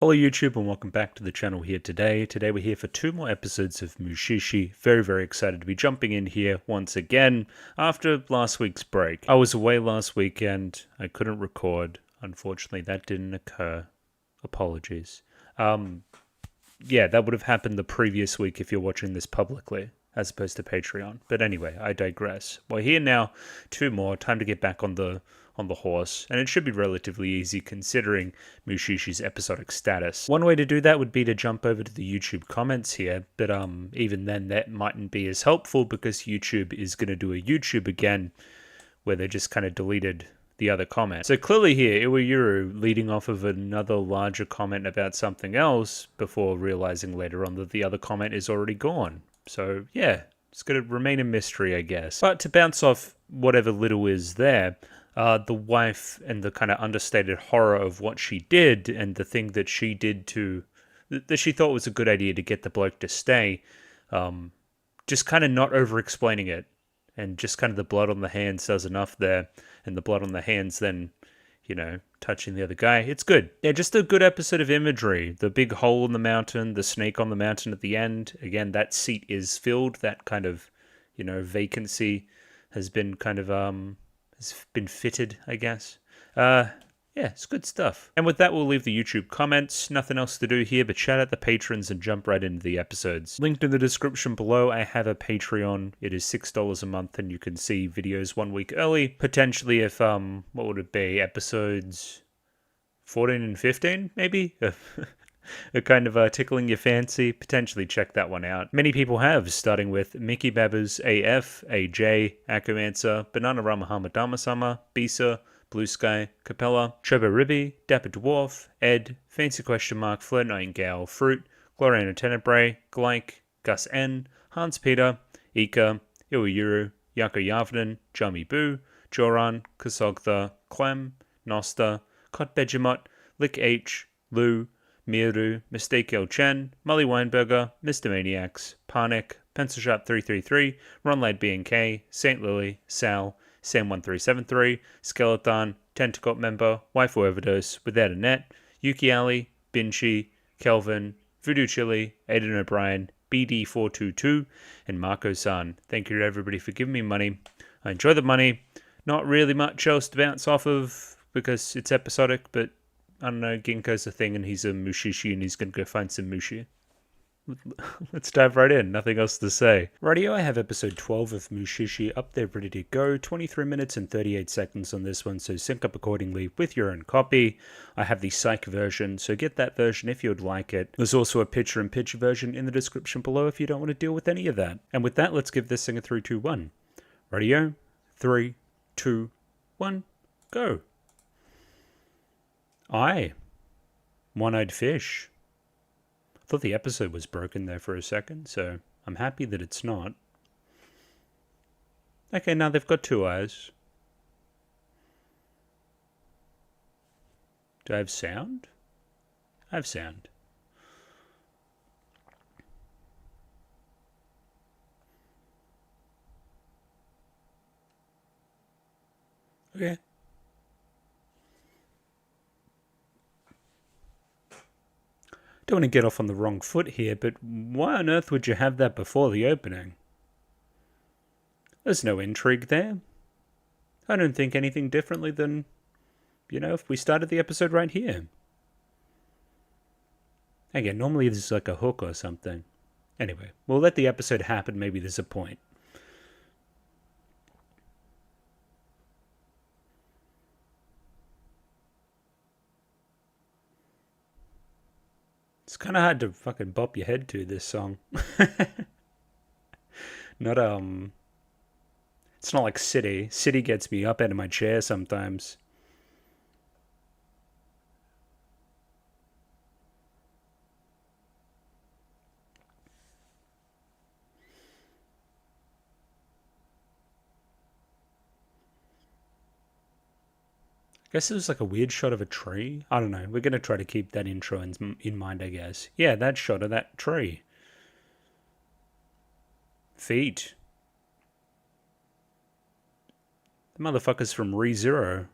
Hello YouTube and welcome back to the channel here today. Today we're here for two more episodes of Mushi-Shi. Very excited to be jumping in here once again after last week's break. I was away last weekend. I couldn't record. Unfortunately that didn't occur. Apologies. Yeah, that would have happened the previous week if you're watching this publicly as opposed to Patreon. But anyway, I digress. We're here now, two more. Time to get back on the horse, and it should be relatively easy considering Mushishi's episodic status. One way to do that would be to jump over to the YouTube comments here, but even then that mightn't be as helpful because YouTube is going to do a YouTube again where they just kind of deleted the other comment. So clearly here, Iwayuru leading off of another larger comment about something else before realizing later on that the other comment is already gone. So yeah, it's going to remain a mystery, I guess. But to bounce off whatever little is there, the wife and the kind of understated horror of what she did and the thing that she did that she thought was a good idea to get the bloke to stay, just kind of not over-explaining it. And just kind of the blood on the hands does enough there. And the blood on the hands then, you know, touching the other guy. It's good. Yeah, just a good episode of imagery. The big hole in the mountain, the snake on the mountain at the end. Again, that seat is filled. That kind of, you know, vacancy has been kind of, has been fitted, I guess. Yeah, it's good stuff. And with that, we'll leave the YouTube comments. Nothing else to do here, but shout out the patrons and jump right into the episodes. Linked in the description below, I have a Patreon. It is $6 a month, and you can see videos 1 week early. Potentially if, what would it be, episodes 14 and 15, maybe? A kind of tickling your fancy, potentially check that one out. Many people have, starting with Mickey Babbers, AF, AJ, Akumancer, Banana Ramahama Damasama, Bisa, Blue Sky, Capella, Chobo Ribby, Dapper Dwarf, Ed, Fancy Question Mark, Flirt Nightingale, Fruit, Gloriana Tenebrae, Glyke, Gus N, Hans Peter, Ika, Iwayuru, Yako Yavnen, Jami Boo, Joran, Kasogtha, Clem, Nosta, Kot Begemot, Lick H, Lou, Miru, Mistake El Chen, Molly Weinberger, Mr. Maniacs, Parnik, Pencil Sharp 333, Ron Lad B&K, Saint Lily, Sal, Sam1373, Skeleton, Tentacle member, Waifu Overdose, Without a Net, Yuki Ali, Binchi, Kelvin, Voodoo Chili, Aiden O'Brien, BD422, and Marco San. Thank you to everybody for giving me money. I enjoy the money. Not really much else to bounce off of because it's episodic, but I don't know, Ginkgo's a thing and he's a Mushishi and he's going to go find some Mushi. Let's dive right in. Nothing else to say. Radio, I have episode 12 of Mushi-Shi up there ready to go. 23 minutes and 38 seconds on this one, so sync up accordingly with your own copy. I have the psych version, so get that version if you'd like it. There's also a picture-in-picture version in the description below if you don't want to deal with any of that. And with that, let's give this thing a 3, 2, 1. Radio, 3, 2, 1, go. Aye. One-eyed fish. I thought the episode was broken there for a second, so I'm happy that it's not. Okay, now they've got 2 eyes. Do I have sound? I have sound. Okay. Don't want to get off on the wrong foot here, but why on earth would you have that before the opening? There's no intrigue there. I don't think anything differently than, you know, if we started the episode right here. Again, normally there's like a hook or something. Anyway, we'll let the episode happen, maybe there's a point. It's kind of hard to fucking bop your head to this song. It's not like City. City gets me up out of my chair sometimes. I guess it was like a weird shot of a tree. I don't know. We're going to try to keep that intro in mind, I guess. Yeah, that shot of that tree. Feet. The motherfucker's from ReZero.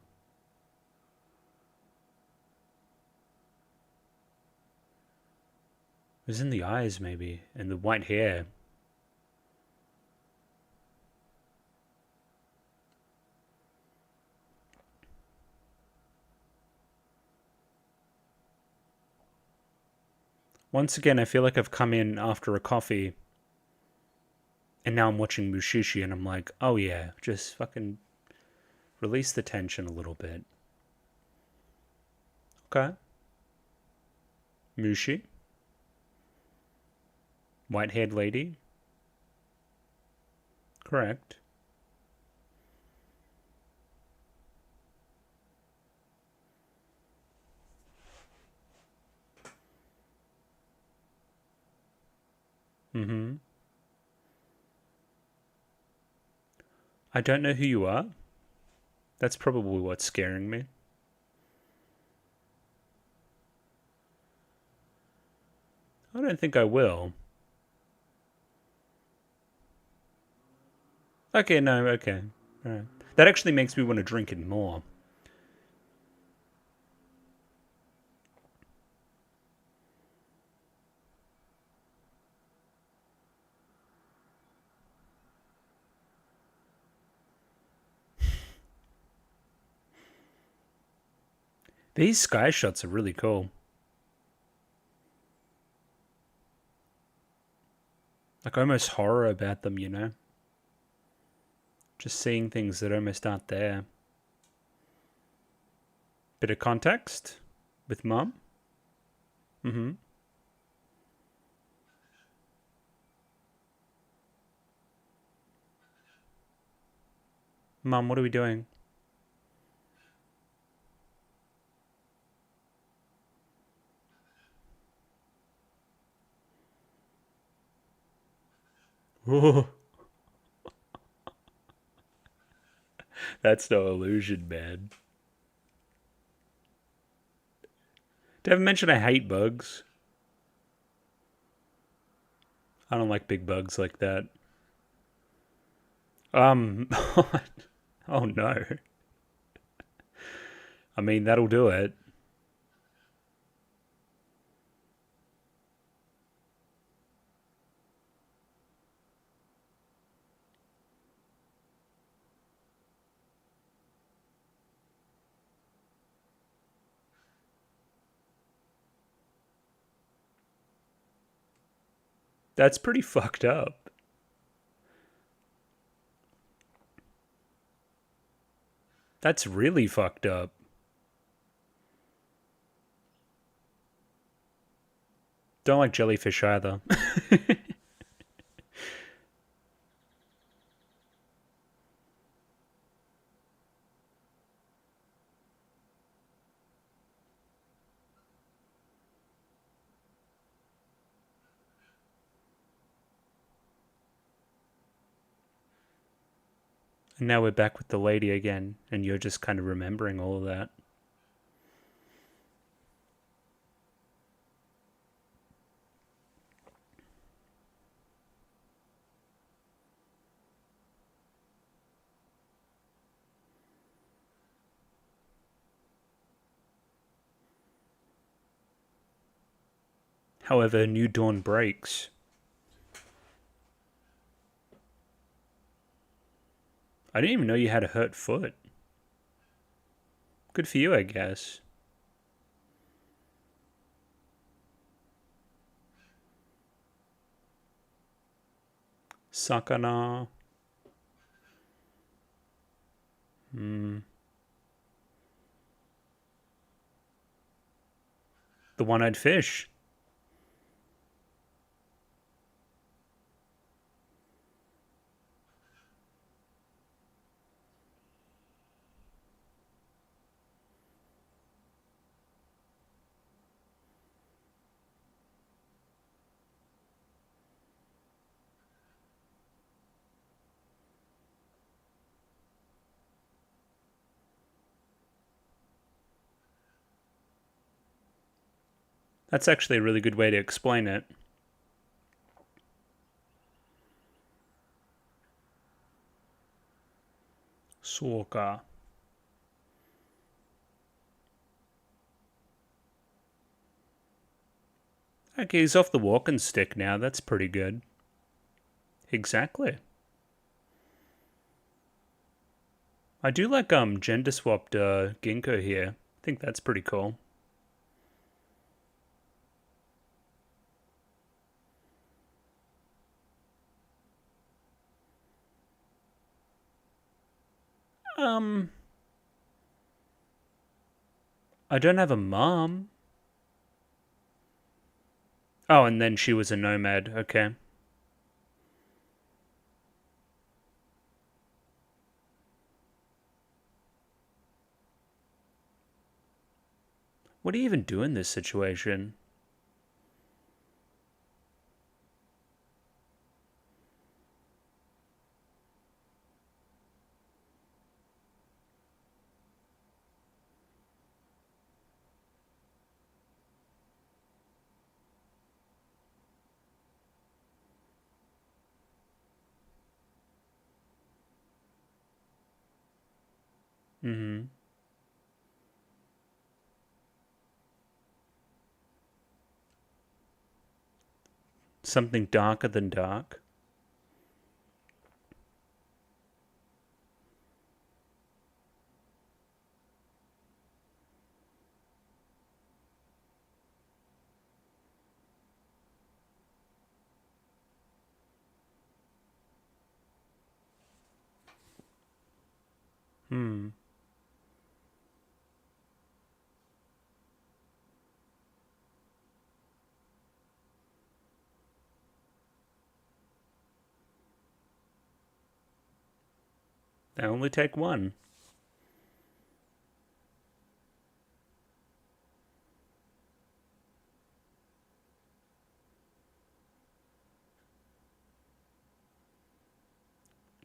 It was in the eyes, maybe, and the white hair. Once again, I feel like I've come in after a coffee, and now I'm watching Mushishi, and I'm like, oh yeah, just fucking release the tension a little bit. Okay. Mushi. White-haired lady. Correct. Mm-hmm. I don't know who you are. That's probably what's scaring me. I don't think I will. Okay, no, okay. Alright. That actually makes me want to drink it more. These sky shots are really cool. Like almost horror about them, you know? Just seeing things that almost aren't there. Bit of context with Mum. Mm-hmm. Mum, what are we doing? Oh, that's no illusion, man. Did I mention I hate bugs? I don't like big bugs like that. Oh no. I mean, that'll do it. That's pretty fucked up. That's really fucked up. Don't like jellyfish either. And now we're back with the lady again, and you're just kind of remembering all of that. However, new dawn breaks. I didn't even know you had a hurt foot. Good for you, I guess. Sakana. Hmm. The one-eyed fish. That's actually a really good way to explain it. Soka. Okay, he's off the walking stick now. That's pretty good. Exactly. I do like gender swapped Ginkgo here. I think that's pretty cool. Um, I don't have a mom. Oh, and then she was a nomad. Okay. What do you even do in this situation? Mm-hmm. Something darker than dark. Hmm. They only take one.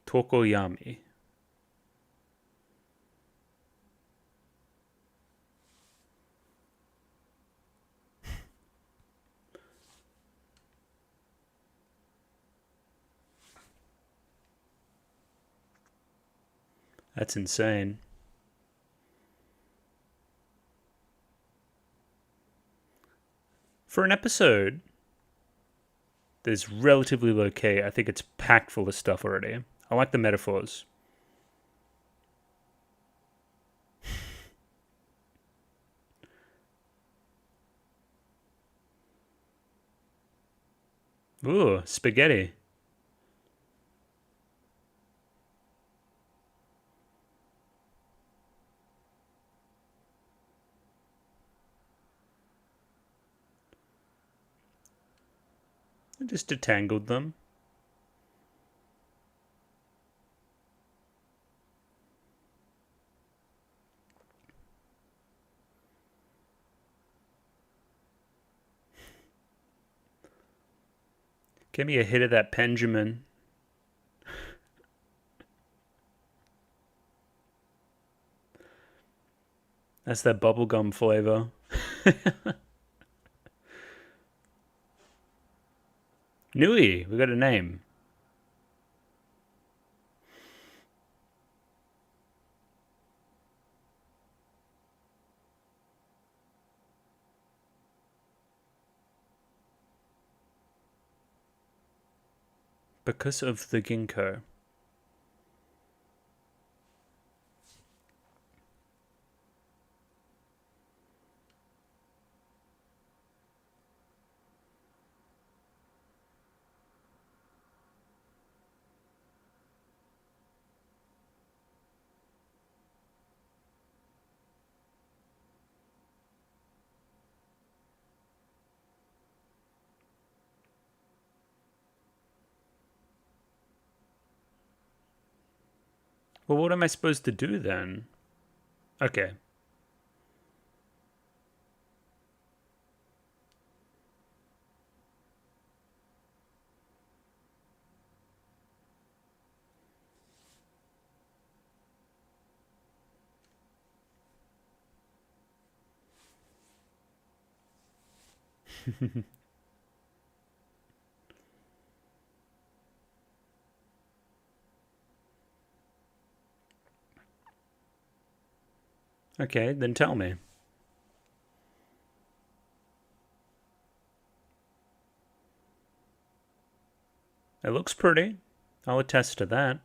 Tokoyami. That's insane. For an episode that's relatively low key, I think it's packed full of stuff already. I like the metaphors. Ooh, spaghetti. I just detangled them. Give me a hit of that Benjamin. That's that bubblegum flavor. Nui, we got a name. Because of the ginkgo. Well, what am I supposed to do then? Okay. Okay, then tell me. It looks pretty. I'll attest to that.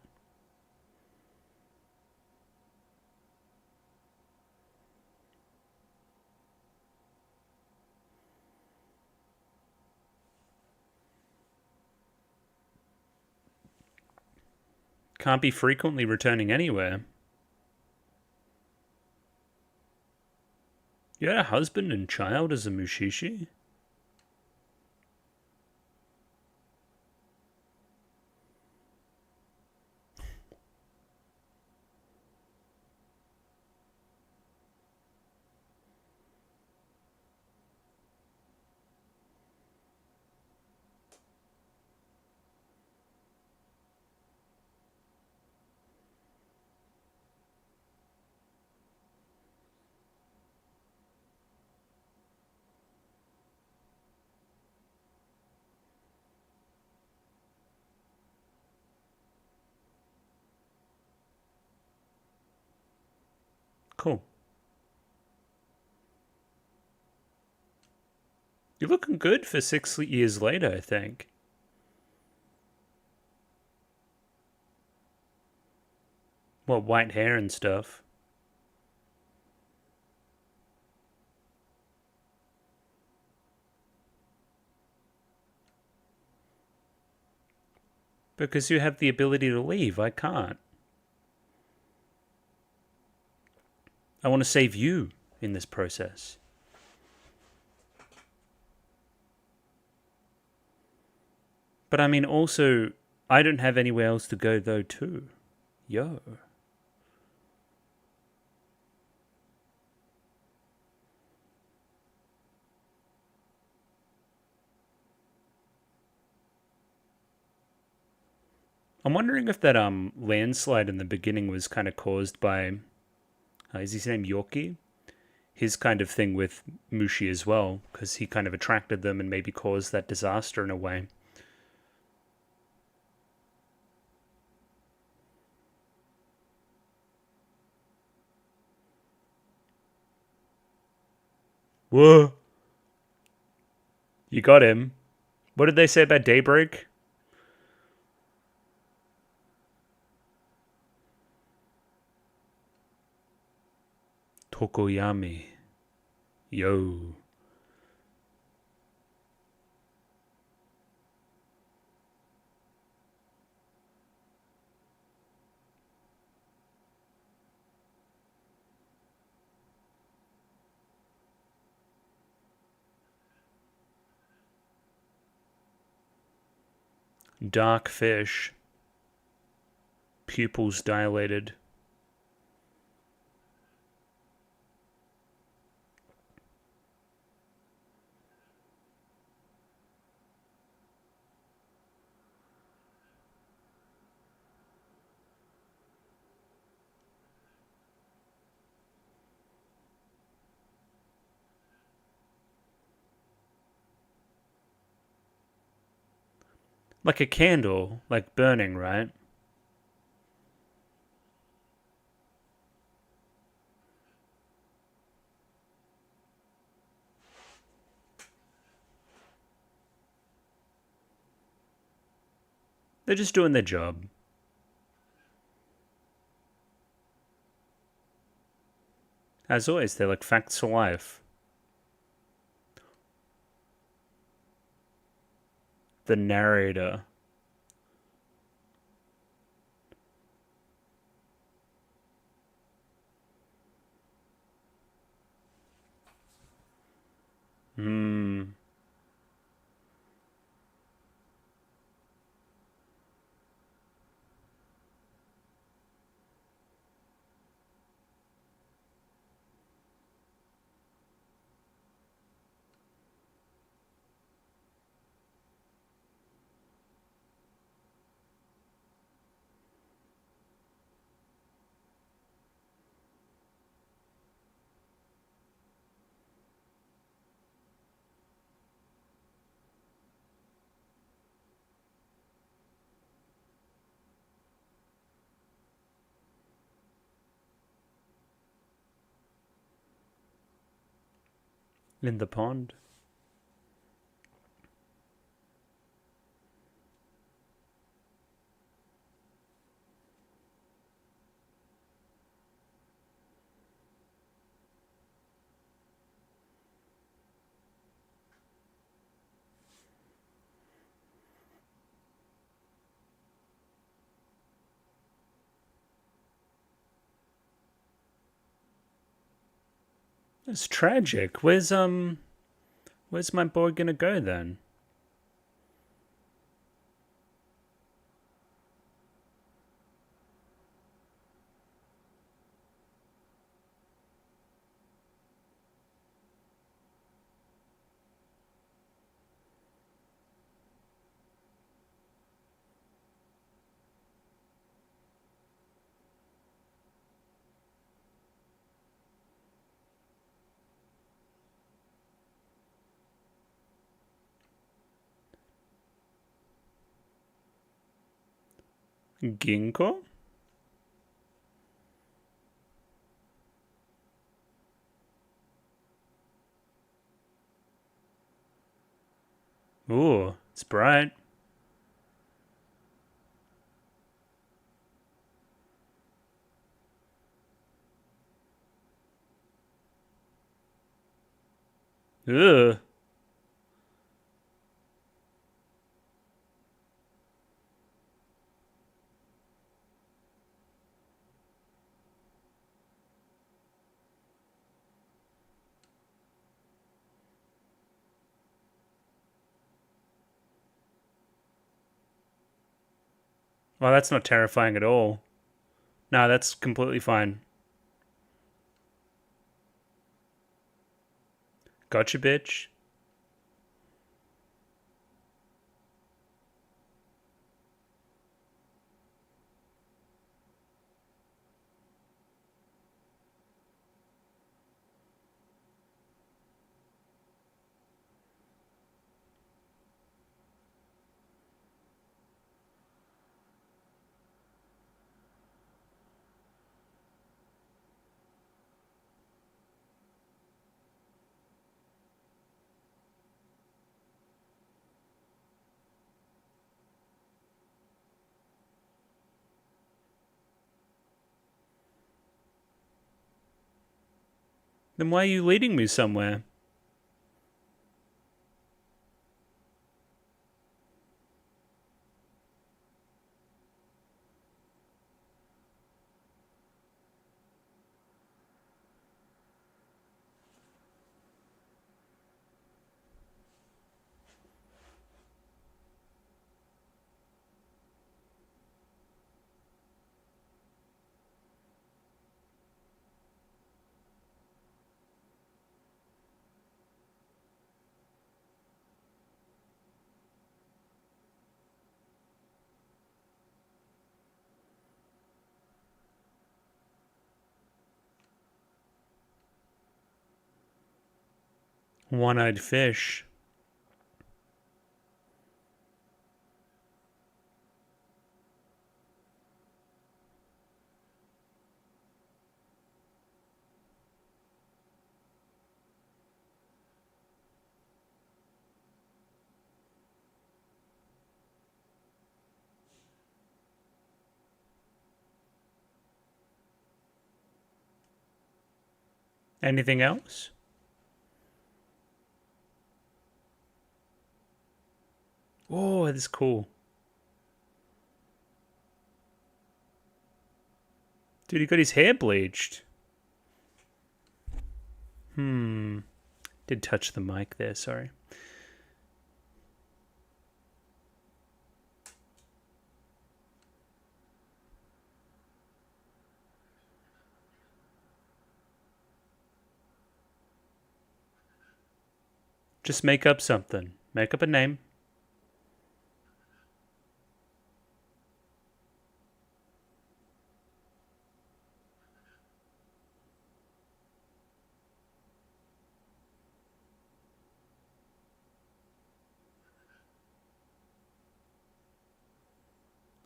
Can't be frequently returning anywhere. You had a husband and child as a Mushishi? Cool. You're looking good for 6 years later, I think. What, white hair and stuff? Because you have the ability to leave. I can't. I want to save you in this process. But I mean, also, I don't have anywhere else to go, though, too. Yo. I'm wondering if that landslide in the beginning was kind of caused by, is his name Yorkie? His kind of thing with Mushi as well, because he kind of attracted them and maybe caused that disaster in a way. Whoa. You got him. What did they say about Daybreak? Tokoyami. Yo. Dark fish. Pupils dilated. Like a candle, like burning, right? They're just doing their job. As always, they're like facts for life. The narrator. Hmm. In the pond. It's tragic. Where's my boy gonna go then? Ginkgo? Ooh, it's bright. Ugh. Well, that's not terrifying at all. Nah, that's completely fine. Gotcha, bitch. Then why are you leading me somewhere? One-eyed fish. Anything else? Oh, that's cool. Dude, he got his hair bleached. Did touch the mic there, sorry. Just make up something. Make up a name.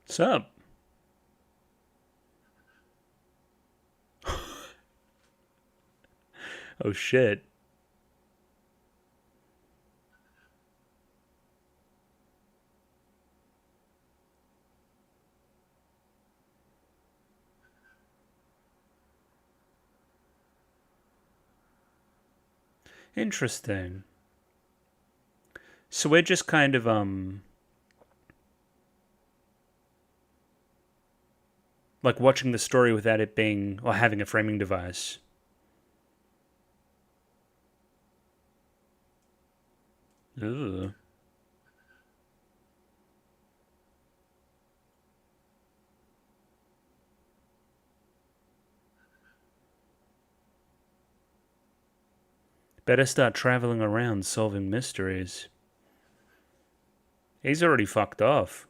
What's up? Oh shit. Interesting. So we're just kind of like watching the story without it being or having a framing device. Ugh. Better start traveling around solving mysteries. He's already fucked off.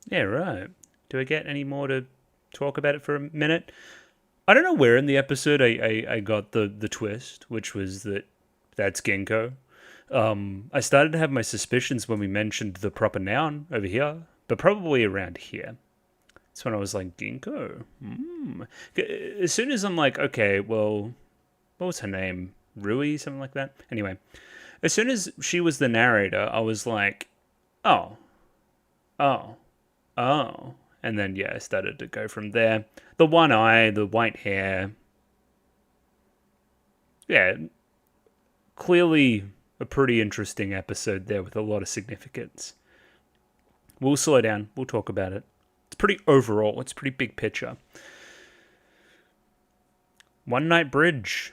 Yeah, right. Do I get any more to talk about it for a minute? I don't know where in the episode I got the twist, which was that that's Ginkgo. I started to have my suspicions when we mentioned the proper noun over here, but probably around here. That's when I was like, Ginkgo? As soon as I'm like, okay, well, what was her name? Rui, something like that? Anyway, as soon as she was the narrator, I was like, oh, oh, oh. And then, yeah, I started to go from there. The one eye, the white hair. Yeah, clearly a pretty interesting episode there with a lot of significance. We'll slow down. We'll talk about it. It's pretty overall. It's pretty big picture. One night bridge.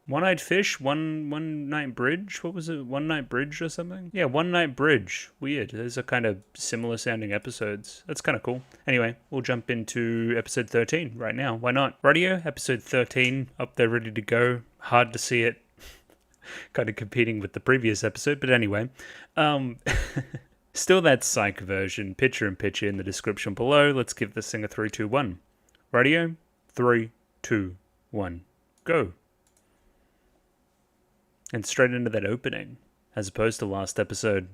One-eyed fish, one night bridge. What was it? One night bridge or something? Yeah, one night bridge. Weird. Those are kind of similar sounding episodes. That's kind of cool. Anyway, we'll jump into episode 13 right now. Why not? Radio, episode 13, up there ready to go. Hard to see it kind of competing with the previous episode, but anyway. Still that psych version. Picture and picture in the description below. Let's give this thing a 3, 2, 1. Radio, 3, 2, 1. Go. And straight into that opening, as opposed to last episode.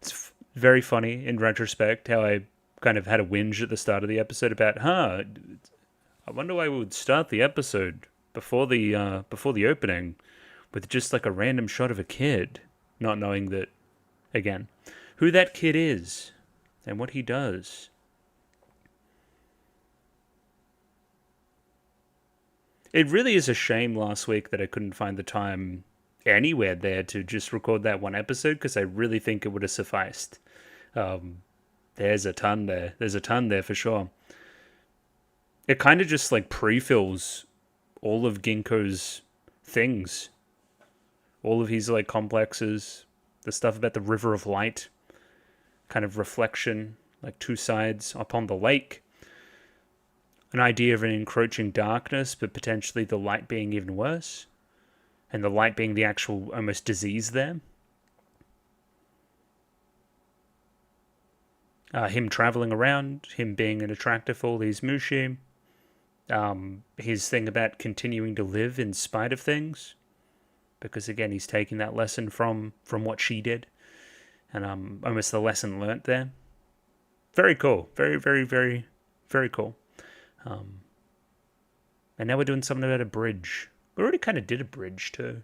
It's very funny in retrospect how I kind of had a whinge at the start of the episode about, I wonder why we would start the episode before the opening with just like a random shot of a kid, not knowing that, again, who that kid is and what he does. It really is a shame last week that I couldn't find the time anywhere there to just record that one episode, because I really think it would have sufficed. There's a ton there. There's a ton there for sure. It kind of just like pre-fills all of Ginkgo's things. All of his like complexes. The stuff about the river of light. Kind of reflection, like two sides upon the lake. An idea of an encroaching darkness, but potentially the light being even worse. And the light being the actual almost disease there. Him traveling around, him being an attractor for all these Mushi. His thing about continuing to live in spite of things. Because again, he's taking that lesson from what she did. And almost the lesson learnt there. Very cool. Very, very, very, very cool. And now we're doing something about a bridge. We already kind of did a bridge too.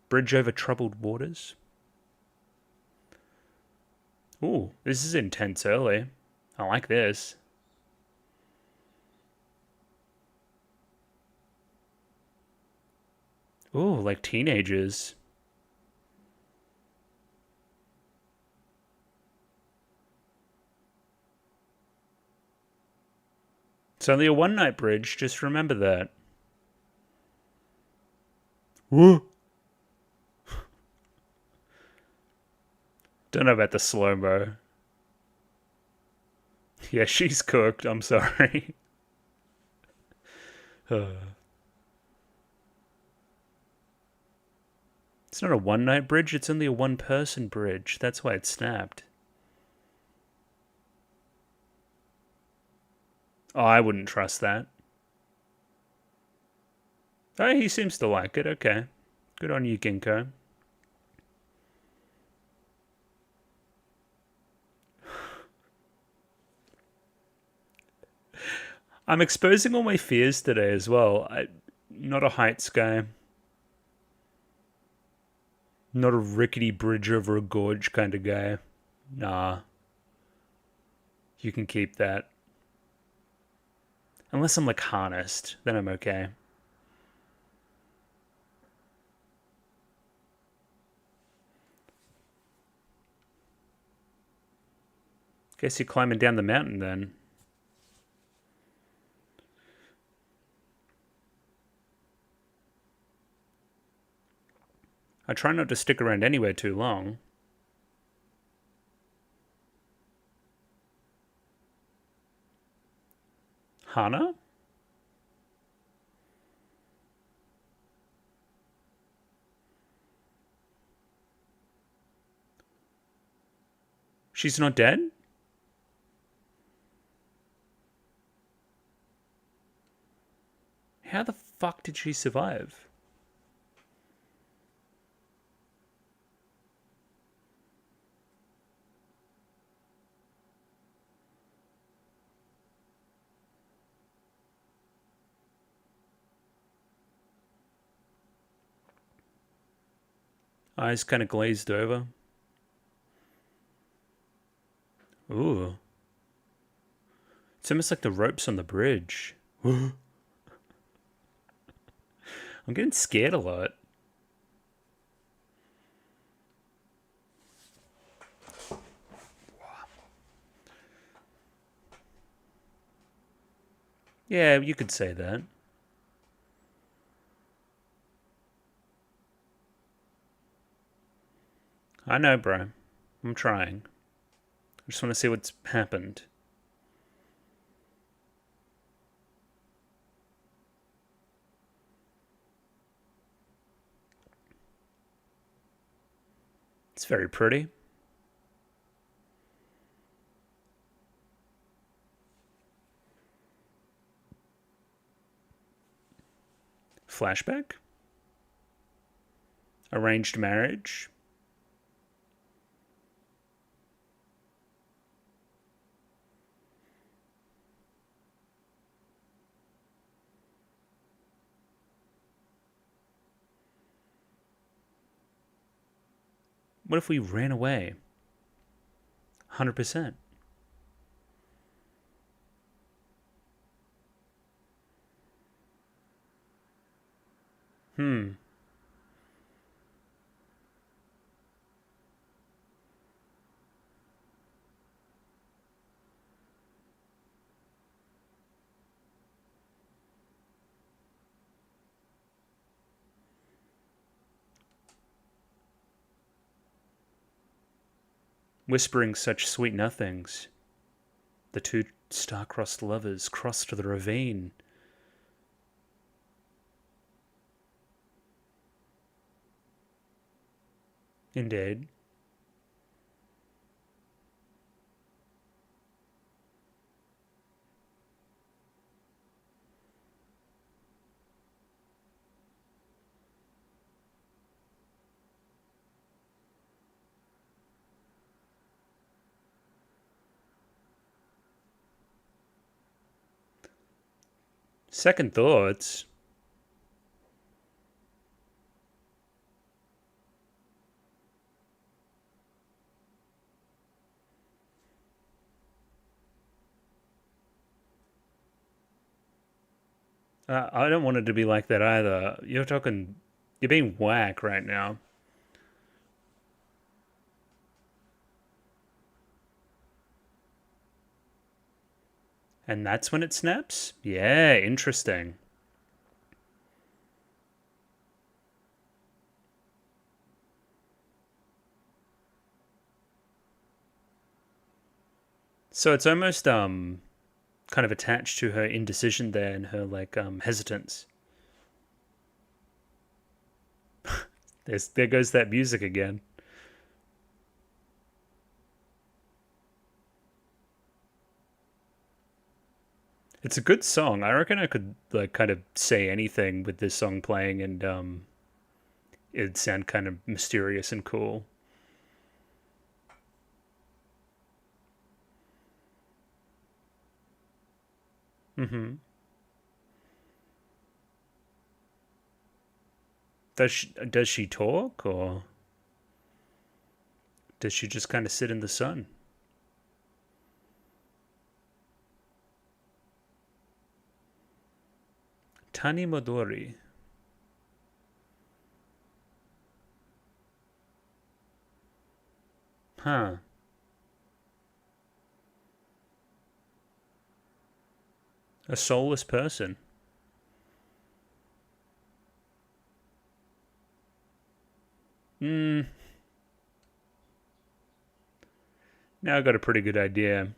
Bridge over troubled waters. Ooh, this is intense early. I like this. Ooh, like teenagers. It's only a one-night bridge, just remember that. Woo! Don't know about the slow-mo. Yeah, she's cooked, I'm sorry. It's not a one-night bridge, it's only a one-person bridge. That's why it snapped. Oh, I wouldn't trust that. Oh, he seems to like it. Okay. Good on you, Ginkgo. I'm exposing all my fears today as well. Not a heights guy. Not a rickety bridge over a gorge kind of guy. Nah. You can keep that. Unless I'm like harnessed, then I'm okay. Guess you're climbing down the mountain then. I try not to stick around anywhere too long. Hana? She's not dead? How the fuck did she survive? Eyes kind of glazed over. Ooh. It's almost like the ropes on the bridge. I'm getting scared a lot. Yeah, you could say that. I know, bro. I'm trying. I just want to see what's happened. It's very pretty. Flashback? Arranged marriage? What if we ran away? 100%. Whispering such sweet nothings. The two star-crossed lovers crossed the ravine. Indeed. Second thoughts. I don't want it to be like that either. You're being whack right now. And that's when it snaps? Yeah, interesting. So it's almost kind of attached to her indecision there and her hesitance. There goes that music again. It's a good song. I reckon I could like kind of say anything with this song playing and it'd sound kind of mysterious and cool. Mm-hmm. Does she talk or does she just kind of sit in the sun? Tani Modori. Huh. A soulless person. Now I got a pretty good idea.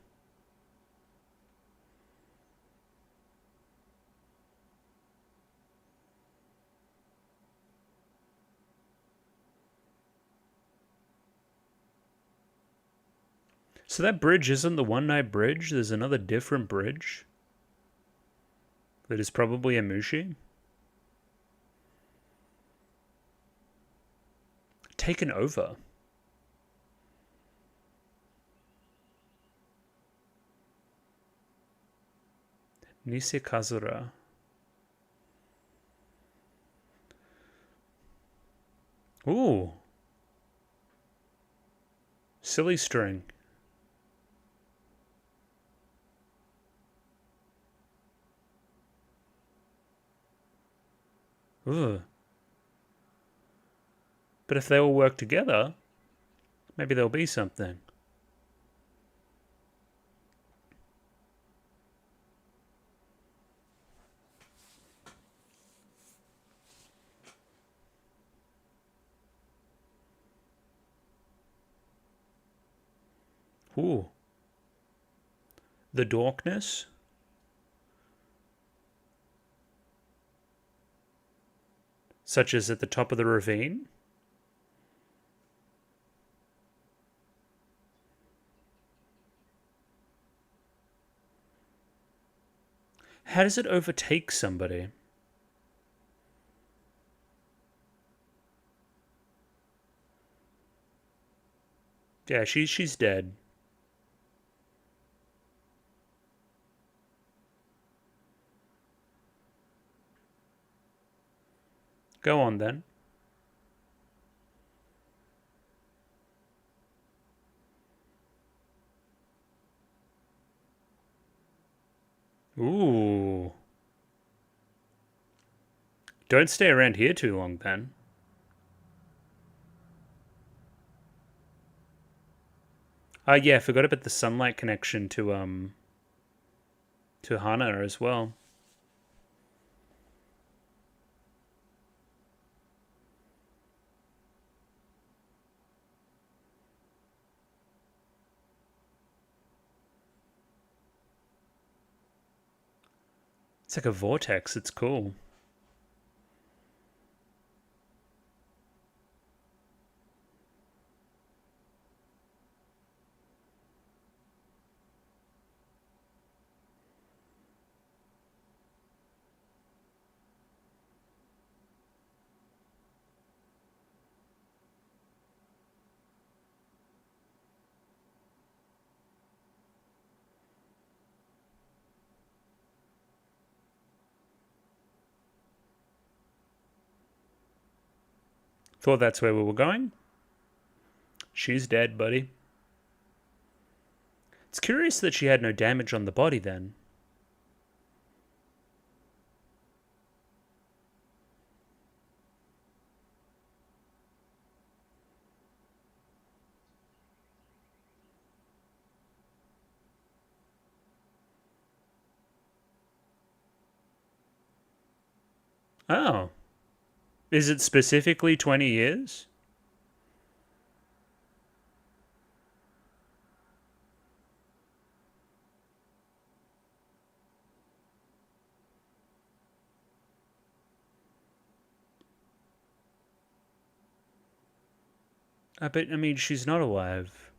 So that bridge isn't the One Night Bridge. There's another different bridge that is probably a Mushi. Taken over. Nisekazura. Ooh. Silly string. Ooh. But if they all work together, maybe there'll be something. Ooh. The darkness. Such as at the top of the ravine. How does it overtake somebody? Yeah, she's dead. Go on then. Ooh. Don't stay around here too long then. Yeah, I forgot about the sunlight connection to Hana as well. It's like a vortex, it's cool. Thought that's where we were going. She's dead, buddy. It's curious that she had no damage on the body then. Oh. Is it specifically 20 years? I mean, she's not alive.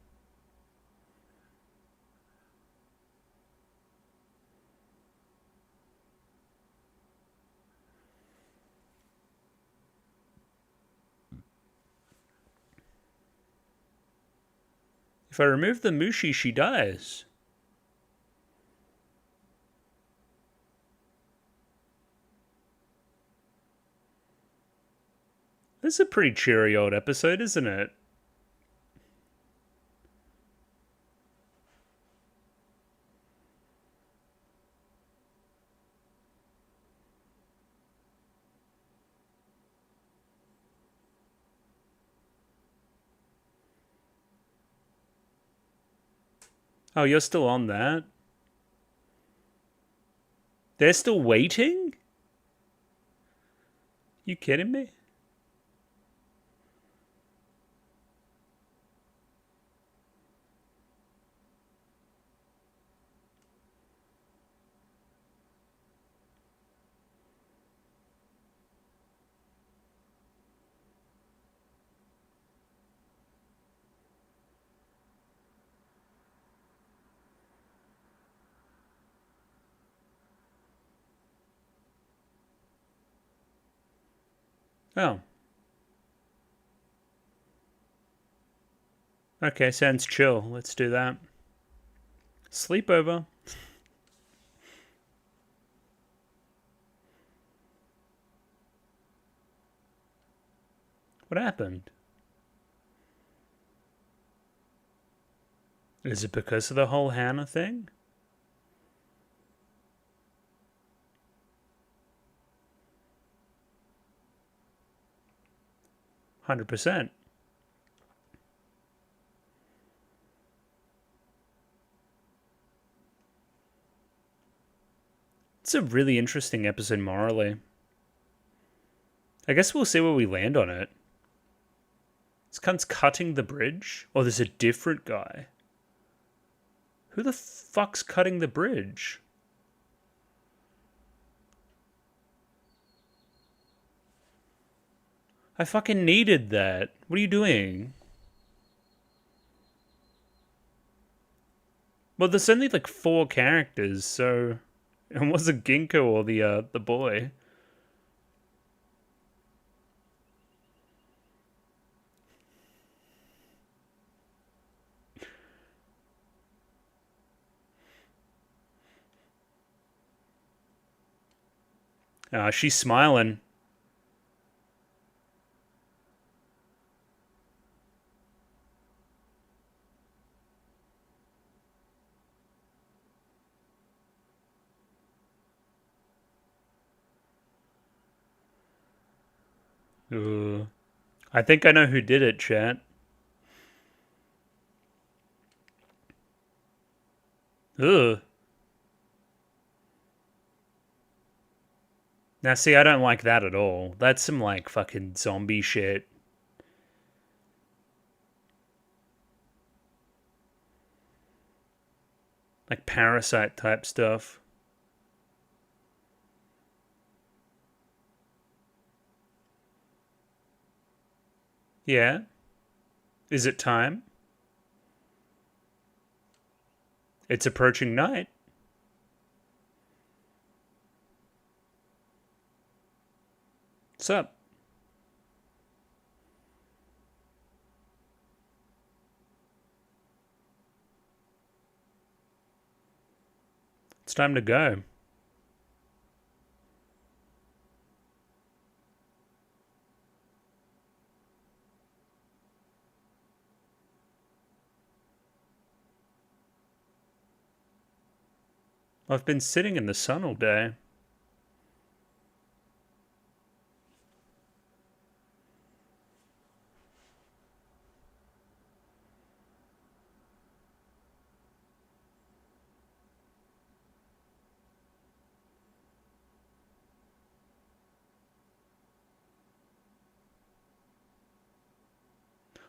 If I remove the Mushi, she dies. This is a pretty cheery old episode, isn't it? Oh, you're still on that? They're still waiting? You kidding me? Oh. Okay, sounds chill. Let's do that. Sleepover. What happened? Is it because of the whole Hannah thing? %. It's a really interesting episode morally. I guess we'll see where we land on it. This cunt's cutting the bridge? Or there's a different guy? Who the fuck's cutting the bridge? I fucking needed that. What are you doing? Well, there's only like 4 characters, so it wasn't Ginkgo or the boy. She's smiling. I think I know who did it, chat. Ugh. Now, see, I don't like that at all. That's some, like, fucking zombie shit. Like, parasite type stuff. Yeah? Is it time? It's approaching night. What's up? It's time to go. I've been sitting in the sun all day.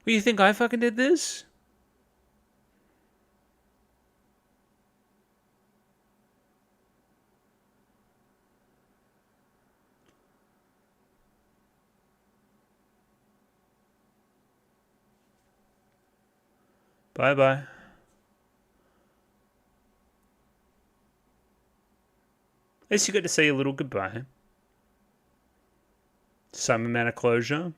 Well, you think I fucking did this? Bye-bye. At least you got to say a little goodbye. Some amount of closure.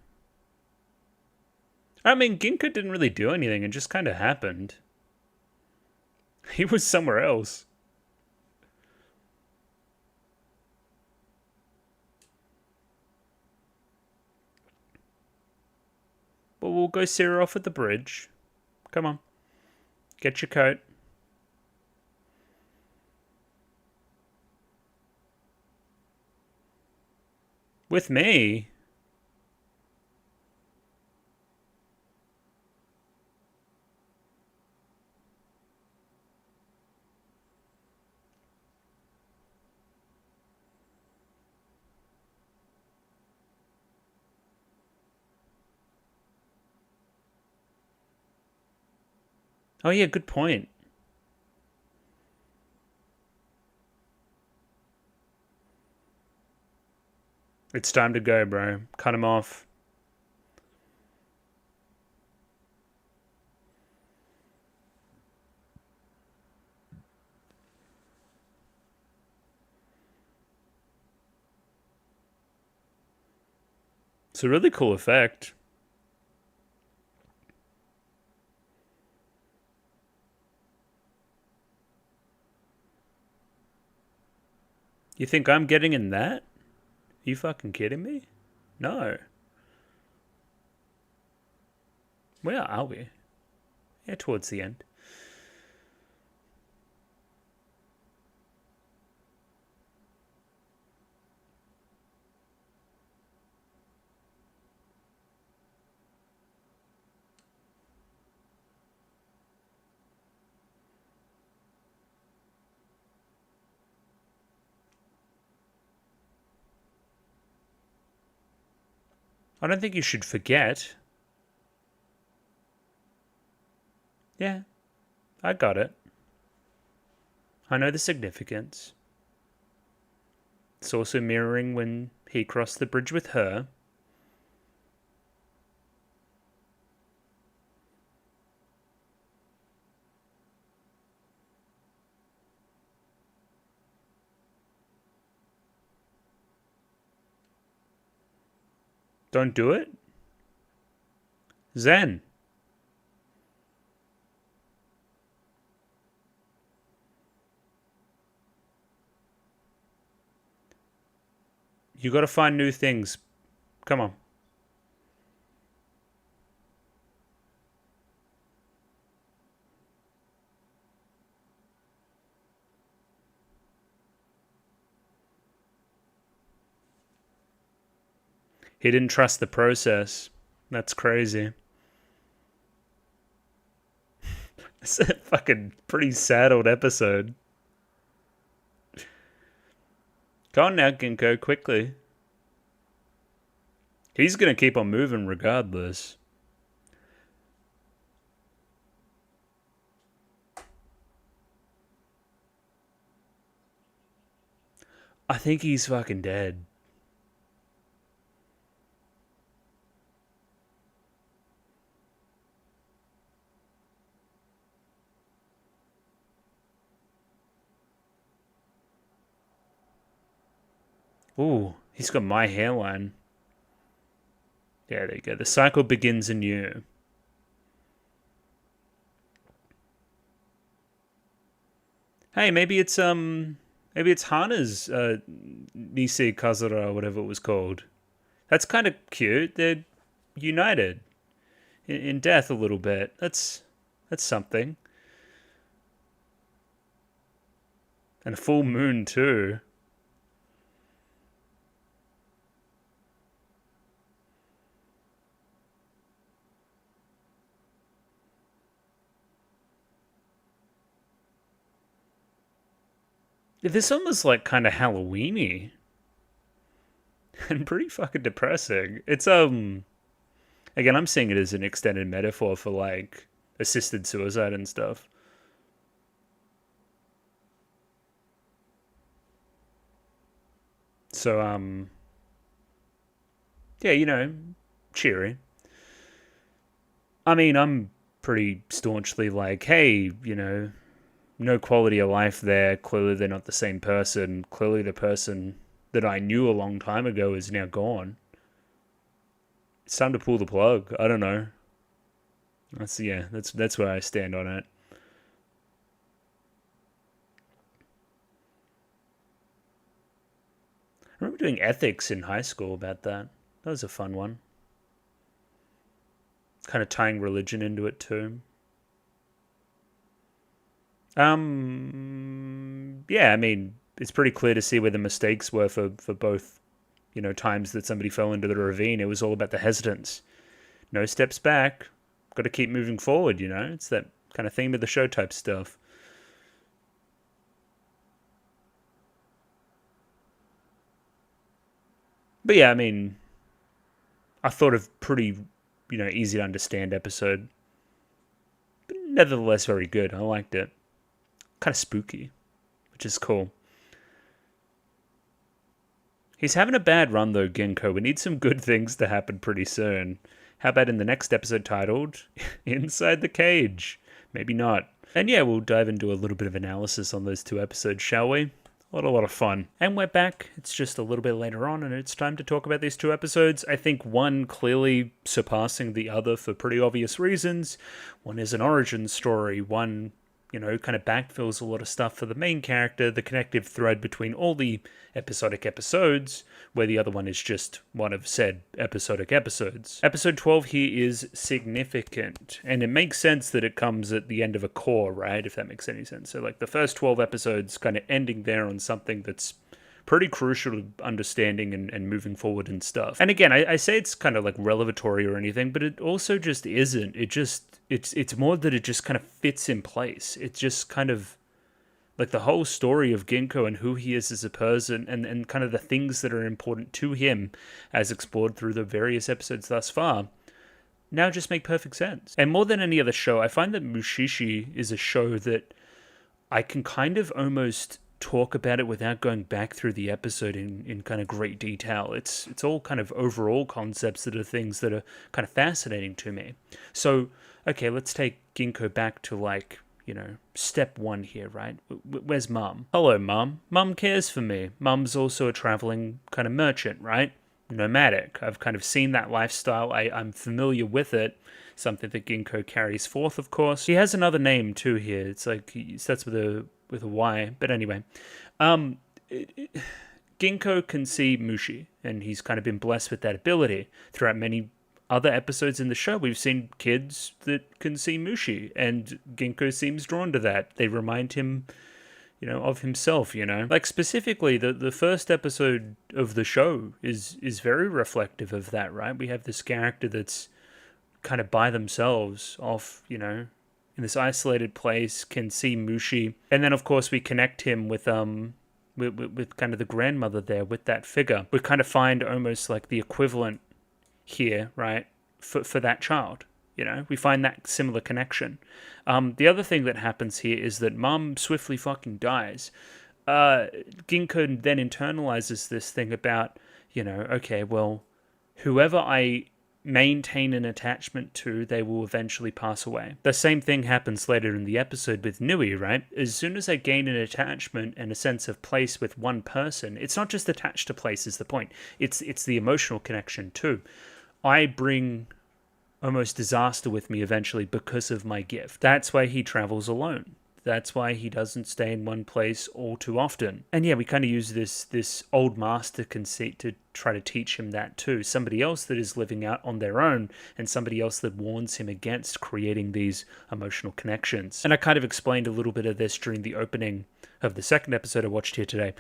I mean, Ginkgo didn't really do anything. It just kind of happened. He was somewhere else. But we'll go see her off at the bridge. Come on. Get your coat. With me? Oh yeah, good point. It's time to go, bro. Cut him off. It's a really cool effect. You think I'm getting in that? You fucking kidding me? No. Where are we? Yeah, towards the end. I don't think you should forget. Yeah, I got it. I know the significance. It's also mirroring when he crossed the bridge with her. Don't do it? Zen. You gotta find new things. Come on. He didn't trust the process. That's crazy. It's a fucking pretty sad old episode. Go on now, Ginkgo, quickly. He's gonna keep on moving regardless. I think he's fucking dead. Ooh, he's got my hairline. Yeah, there you go. The cycle begins anew. Hey, maybe it's Hana's Nisei Kazura, or whatever it was called. That's kind of cute. They're united in death a little bit. That's something. And a full moon too. This one was like kind of Halloweeny and pretty fucking depressing. It's again, I'm seeing it as an extended metaphor for like assisted suicide and stuff. So yeah, cheery. I mean, I'm pretty staunchly like, hey, no quality of life there. Clearly, they're not the same person. Clearly, the person that I knew a long time ago is now gone. It's time to pull the plug. I don't know. That's where I stand on it. I remember doing ethics in high school about that. That was a fun one. Kind of tying religion into it too. Yeah, I mean, it's pretty clear to see where the mistakes were for both, times that somebody fell into the ravine. It was all about the hesitance. No steps back. Got to keep moving forward, It's that kind of theme of the show type stuff. But yeah, I mean, I thought of pretty, easy to understand episode. But nevertheless, very good. I liked it. Kind of spooky, which is cool. He's having a bad run though, Genko. We need some good things to happen pretty soon. How about in the next episode titled Inside the Cage? Maybe not. And yeah, we'll dive into a little bit of analysis on those two episodes, shall we? a lot of fun. And we're back. It's just a little bit later on, and it's time to talk about these two episodes. I think one clearly surpassing the other for pretty obvious reasons. One is an origin story. One, kind of backfills a lot of stuff for the main character, the connective thread between all the episodic episodes, where the other one is just one of said episodic episodes. Episode 12 here is significant, and it makes sense that it comes at the end of a core, right? If that makes any sense. So, like, the first 12 episodes kind of ending there on something that's pretty crucial to understanding and moving forward and stuff. And again, I say it's kind of like revelatory or anything, but it also just isn't. It's more that it just kind of fits in place. It's just kind of like the whole story of Ginkgo and who he is as a person and kind of the things that are important to him as explored through the various episodes thus far now just make perfect sense. And more than any other show, I find that Mushishi is a show that I can kind of almost talk about it without going back through the episode in kind of great detail. It's all kind of overall concepts that are things that are kind of fascinating to me. So, okay, let's take Ginkgo back to step one here, right? Where's Mum? Hello, Mum. Mum cares for me. Mum's also a traveling kind of merchant, right? Nomadic. I've kind of seen that lifestyle. I'm familiar with it. Something that Ginkgo carries forth, of course. He has another name too here. It's like he starts with a Y. But anyway, Ginkgo can see Mushi, and he's kind of been blessed with that ability. Throughout many other episodes in the show, we've seen kids that can see Mushi, and Ginkgo seems drawn to that. They remind him, of himself, Like, specifically, the first episode of the show is very reflective of that, right? We have this character that's kind of by themselves off, in this isolated place, can see Mushi. And then, of course, we connect him with kind of the grandmother there, with that figure. We kind of find almost like the equivalent here, right, for that child. We find that similar connection. The other thing that happens here is that Mum swiftly fucking dies. Ginkgo then internalizes this thing about, okay, well, whoever I maintain an attachment to, they will eventually pass away. The same thing happens later in the episode with Nui, right? As soon as I gain an attachment and a sense of place with one person, it's not just attached to place is the point. It's the emotional connection too. I bring almost disaster with me eventually because of my gift. That's why he travels alone. That's why he doesn't stay in one place all too often. And yeah, we kind of use this old master conceit to try to teach him that too. Somebody else that is living out on their own, and somebody else that warns him against creating these emotional connections. And I kind of explained a little bit of this during the opening of the second episode I watched here today.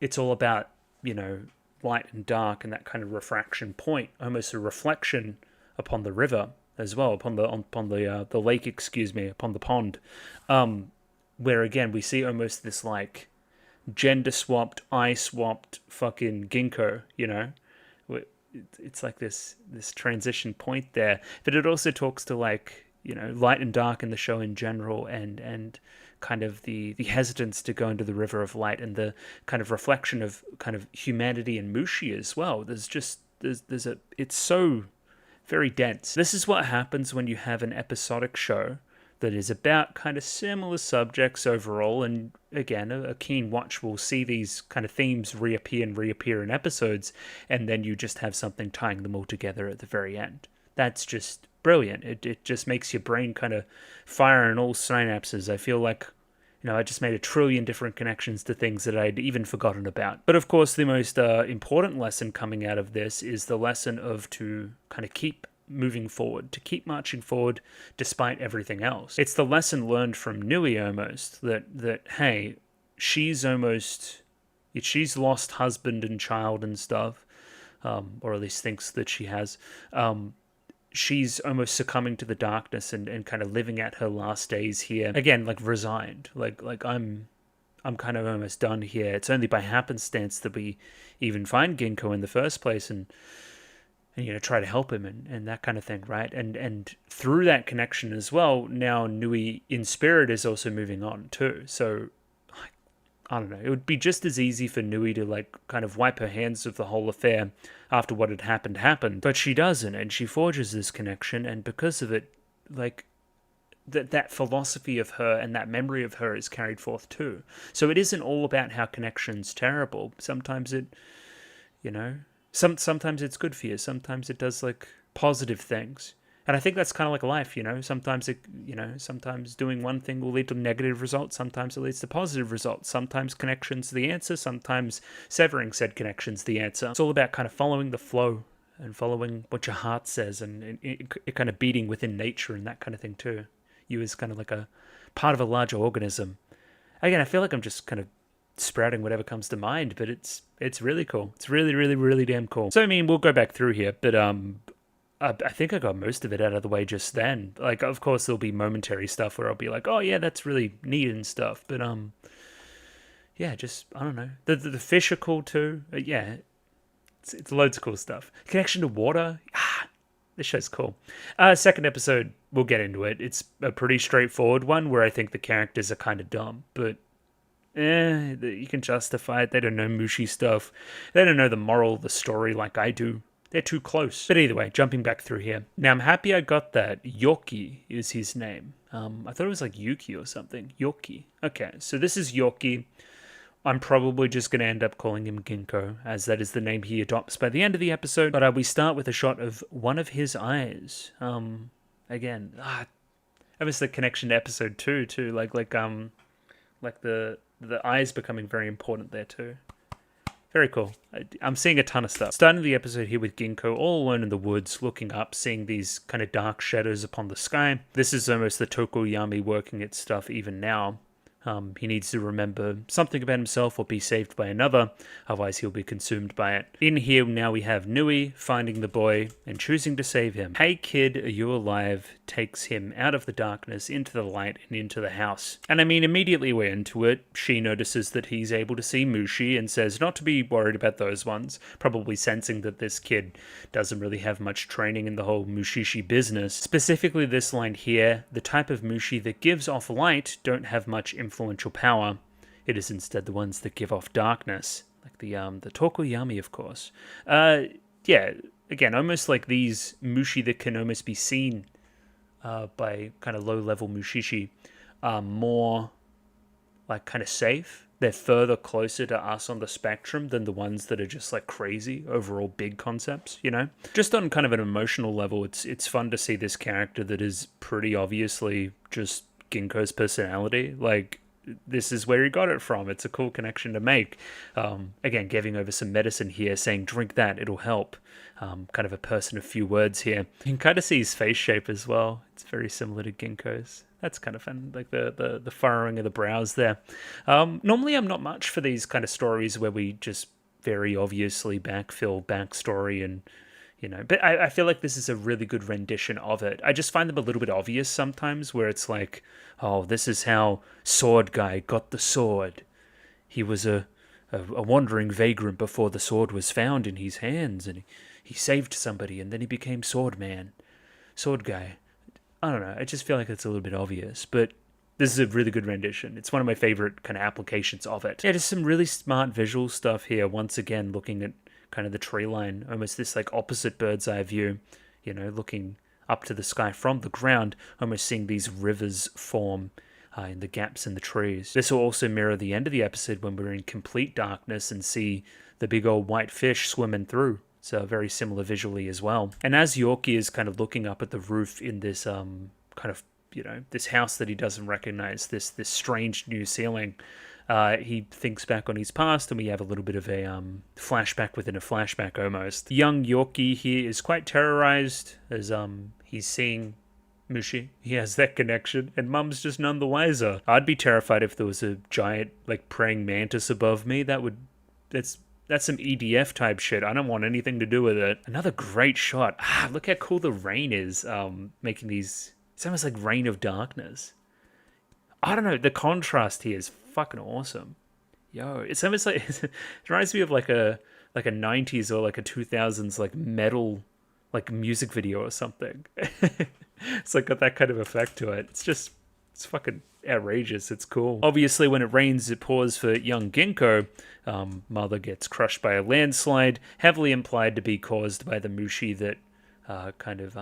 It's all about, light and dark and that kind of refraction point, almost a reflection upon the river as well, upon the lake, upon the pond, where again we see almost this like gender swapped, eye swapped fucking Ginkgo, it's like this transition point there. But it also talks to like light and dark in the show in general, and kind of the hesitance to go into the river of light, and the kind of reflection of kind of humanity and Mushi as well. It's so very dense. This is what happens when you have an episodic show that is about kind of similar subjects overall, and again, a keen watch will see these kind of themes reappear in episodes, and then you just have something tying them all together at the very end. That's just brilliant. It just makes your brain kind of fire in all synapses. I feel like I just made a trillion different connections to things that I'd even forgotten about. But of course, the most important lesson coming out of this is the lesson of to kind of keep moving forward, to keep marching forward despite everything else. It's the lesson learned from Nui almost, that hey, she's lost husband and child and stuff, or at least thinks that she has. She's almost succumbing to the darkness and kind of living out her last days here. Again, like resigned. Like I'm kind of almost done here. It's only by happenstance that we even find Ginkgo in the first place and try to help him and that kind of thing, right? And through that connection as well, now Nui in spirit is also moving on too. So I don't know, it would be just as easy for Nui to like kind of wipe her hands of the whole affair after what had happened, but she doesn't, and she forges this connection, and because of it, like, that philosophy of her and that memory of her is carried forth too. So it isn't all about how connection's terrible. Sometimes it, you know, sometimes it's good for you. Sometimes it does like positive things. And I think that's kind of like life, Sometimes sometimes doing one thing will lead to negative results. Sometimes it leads to positive results. Sometimes connection's the answer. Sometimes severing said connection's the answer. It's all about kind of following the flow and following what your heart says and it kind of beating within nature and that kind of thing too. You as kind of like a part of a larger organism. Again, I feel like I'm just kind of sprouting whatever comes to mind, but it's really cool. It's really, really, really damn cool. So, I mean, we'll go back through here, but I think I got most of it out of the way just then. Like, of course, there'll be momentary stuff where I'll be like, oh, yeah, that's really neat and stuff. But, yeah, just, I don't know. The fish are cool, too. Yeah, it's loads of cool stuff. Connection to water. This show's cool. Second episode, we'll get into it. It's a pretty straightforward one where I think the characters are kind of dumb. But, you can justify it. They don't know Mushi stuff. They don't know the moral of the story like I do. They're too close. But either way, jumping back through here. Now, I'm happy I got that. Yorkie is his name. I thought it was like Yuki or something. Yorkie. Okay, so this is Yorkie. I'm probably just going to end up calling him Ginkgo, as that is the name he adopts by the end of the episode. But we start with a shot of one of his eyes. Again, that was the connection to episode 2 too. Like the eyes becoming very important there too. Very cool. I'm seeing a ton of stuff. Starting the episode here with Ginkgo all alone in the woods, looking up, seeing these kind of dark shadows upon the sky. This is almost the Tokoyami working its stuff even now. He needs to remember something about himself or be saved by another, otherwise he'll be consumed by it. In here now we have Nui finding the boy and choosing to save him. Hey kid, are you alive? Takes him out of the darkness into the light and into the house. And I mean, immediately we're into it. She notices that he's able to see Mushi and says not to be worried about those ones, probably sensing that this kid doesn't really have much training in the whole Mushishi business. Specifically this line here, the type of Mushi that gives off light don't have much influential power. It is instead the ones that give off darkness, like the Tokoyami, of course. Yeah, again, almost like these Mushi that can almost be seen by kind of low-level Mushishi are more like kind of safe. They're further closer to us on the spectrum than the ones that are just like crazy overall big concepts, Just on kind of an emotional level, it's fun to see this character that is pretty obviously just Ginkgo's personality. Like, this is where he got it from. It's a cool connection to make. Again, giving over some medicine here, saying, drink that, it'll help. Kind of a person of few words here. You can kind of see his face shape as well. It's very similar to Ginkgo's. That's kind of fun, like the furrowing of the brows there. Normally I'm not much for these kind of stories where we just very obviously backfill backstory and, but I feel like this is a really good rendition of it. I just find them a little bit obvious sometimes where it's like, oh, this is how Sword Guy got the sword. He was a wandering vagrant before the sword was found in his hands and he saved somebody and then he became Sword Man. Sword Guy. I don't know. I just feel like it's a little bit obvious, but this is a really good rendition. It's one of my favorite kind of applications of it. Yeah, just some really smart visual stuff here. Once again, looking at kind of the tree line, almost this like opposite bird's eye view, looking up to the sky from the ground, almost seeing these rivers form in the gaps in the trees. This will also mirror the end of the episode when we're in complete darkness and see the big old white fish swimming through. So very similar visually as well. And as Yorkie is kind of looking up at the roof in this kind of, this house that he doesn't recognize, this strange new ceiling, he thinks back on his past, and we have a little bit of a flashback within a flashback almost. Young Yorkie here is quite terrorized as he's seeing Mushi. He has that connection, and Mum's just none the wiser. I'd be terrified if there was a giant, like, praying mantis above me. That's some EDF type shit. I don't want anything to do with it. Another great shot. Look how cool the rain is, making these... It's almost like Rain of Darkness. I don't know, the contrast here is fucking awesome. Yo, it's almost like... It reminds me of like a 90s or like a 2000s like metal like music video or something. It's like got that kind of effect to it. It's fucking outrageous. It's cool. Obviously, when it rains, it pours for young Ginkgo. Mother gets crushed by a landslide, heavily implied to be caused by the Mushi that kind of,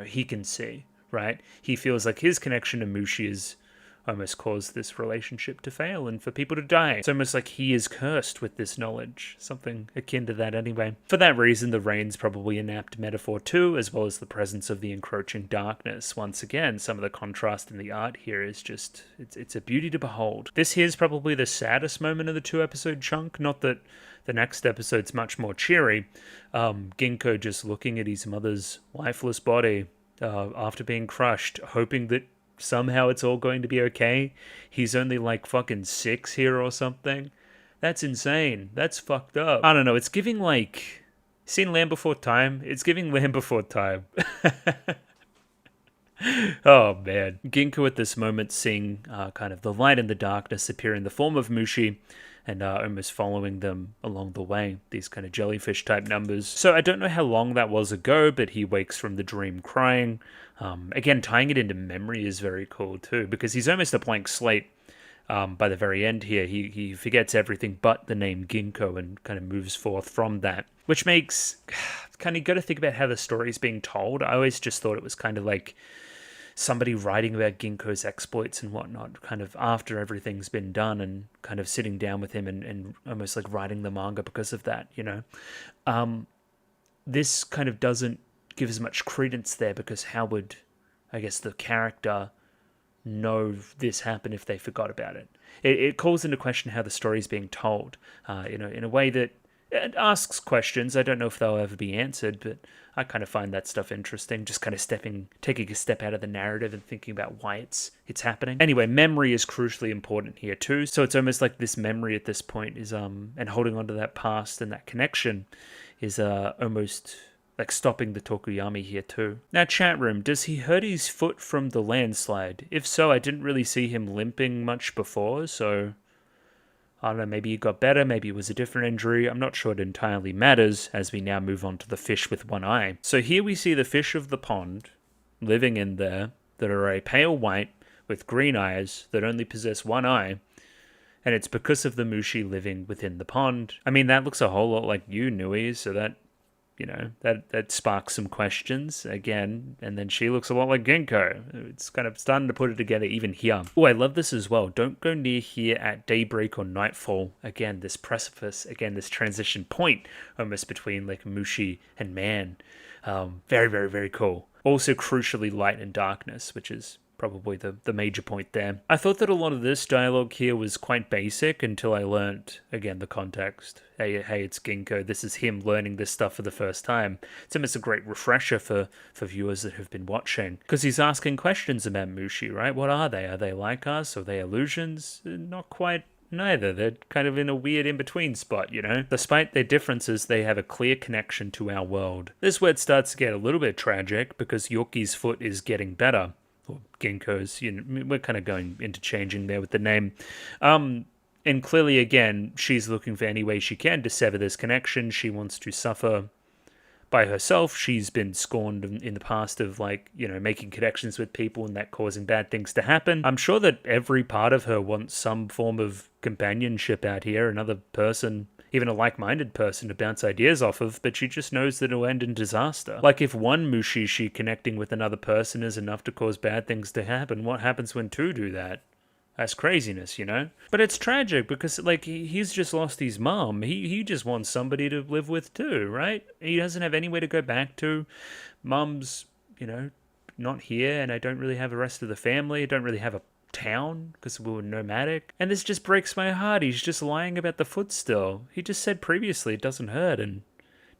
he can see. right? He feels like his connection to Mushi is almost caused this relationship to fail and for people to die. It's almost like he is cursed with this knowledge, something akin to that anyway. For that reason, the rain's probably an apt metaphor too, as well as the presence of the encroaching darkness. Once again, some of the contrast in the art here is just, it's a beauty to behold. This here's probably the saddest moment of the 2-episode chunk, not that the next episode's much more cheery. Ginkgo just looking at his mother's lifeless body after being crushed, hoping that somehow it's all going to be okay. He's only like fucking 6 here or something. That's insane. That's fucked up. I don't know. It's giving like... Seen Land Before Time? It's giving Land Before Time. Oh man. Ginkgo at this moment seeing kind of the light and the darkness appear in the form of Mushi and almost following them along the way, these kind of jellyfish type numbers. So I don't know how long that was ago, but he wakes from the dream crying. Again, tying it into memory is very cool too, because he's almost a blank slate by the very end here. He forgets everything but the name Ginkgo and kind of moves forth from that, which makes kind of got to think about how the story is being told. I always just thought it was kind of like somebody writing about Ginkgo's exploits and whatnot, kind of after everything's been done and kind of sitting down with him and almost like writing the manga because of that, you know. This kind of doesn't give as much credence there, because how would, I guess, the character know this happened if they forgot about it? It calls into question how the story is being told, in a way that it asks questions. I don't know if they'll ever be answered, but I kind of find that stuff interesting, just kind of taking a step out of the narrative and thinking about why it's happening. Anyway, memory is crucially important here too, so it's almost like this memory at this point is, and holding on to that past and that connection is almost like stopping the Tokuyami here too. Now, chat room, does he hurt his foot from the landslide? If so, I didn't really see him limping much before, so I don't know, maybe he got better, maybe it was a different injury. I'm not sure it entirely matters, as we now move on to the fish with one eye. So here we see the fish of the pond living in there that are a pale white with green eyes that only possess one eye, and it's because of the Mushi living within the pond. I mean, that looks a whole lot like you, Nui, so that, you know, that sparks some questions again. And then she looks a lot like Ginkgo. It's kind of starting to put it together even here. Oh, I love this as well. Don't go near here at daybreak or nightfall. Again, this precipice, again, this transition point almost between like Mushi and man. Very, very, very cool. Also crucially light and darkness, which is probably the major point there. I thought that a lot of this dialogue here was quite basic until I learnt, again, the context. Hey, it's Ginkgo. This is him learning this stuff for the first time. It's almost a great refresher for viewers that have been watching. Because he's asking questions about Mushi, right? What are they? Are they like us? Are they illusions? Not quite. Neither. They're kind of in a weird in-between spot, you know? Despite their differences, they have a clear connection to our world. This is where it starts to get a little bit tragic, because Yoki's foot is getting better. Or Ginkgo's, you know, we're kind of going interchanging there with the name. And clearly, again, she's looking for any way she can to sever this connection. She wants to suffer by herself. She's been scorned in the past of, like, you know, making connections with people and that causing bad things to happen. I'm sure that every part of her wants some form of companionship out here, another person, even a like-minded person to bounce ideas off of, but she just knows that it'll end in disaster. Like, if one Mushi-Shi connecting with another person is enough to cause bad things to happen, what happens when two do that? That's craziness, you know? But it's tragic because, like, he's just lost his mom. He just wants somebody to live with too, right? He doesn't have anywhere to go back to. Mom's, you know, not here, and I don't really have the rest of the family. I don't really have a town because we were nomadic. And this just breaks my heart. He's just lying about the foot still. He just said previously it doesn't hurt, and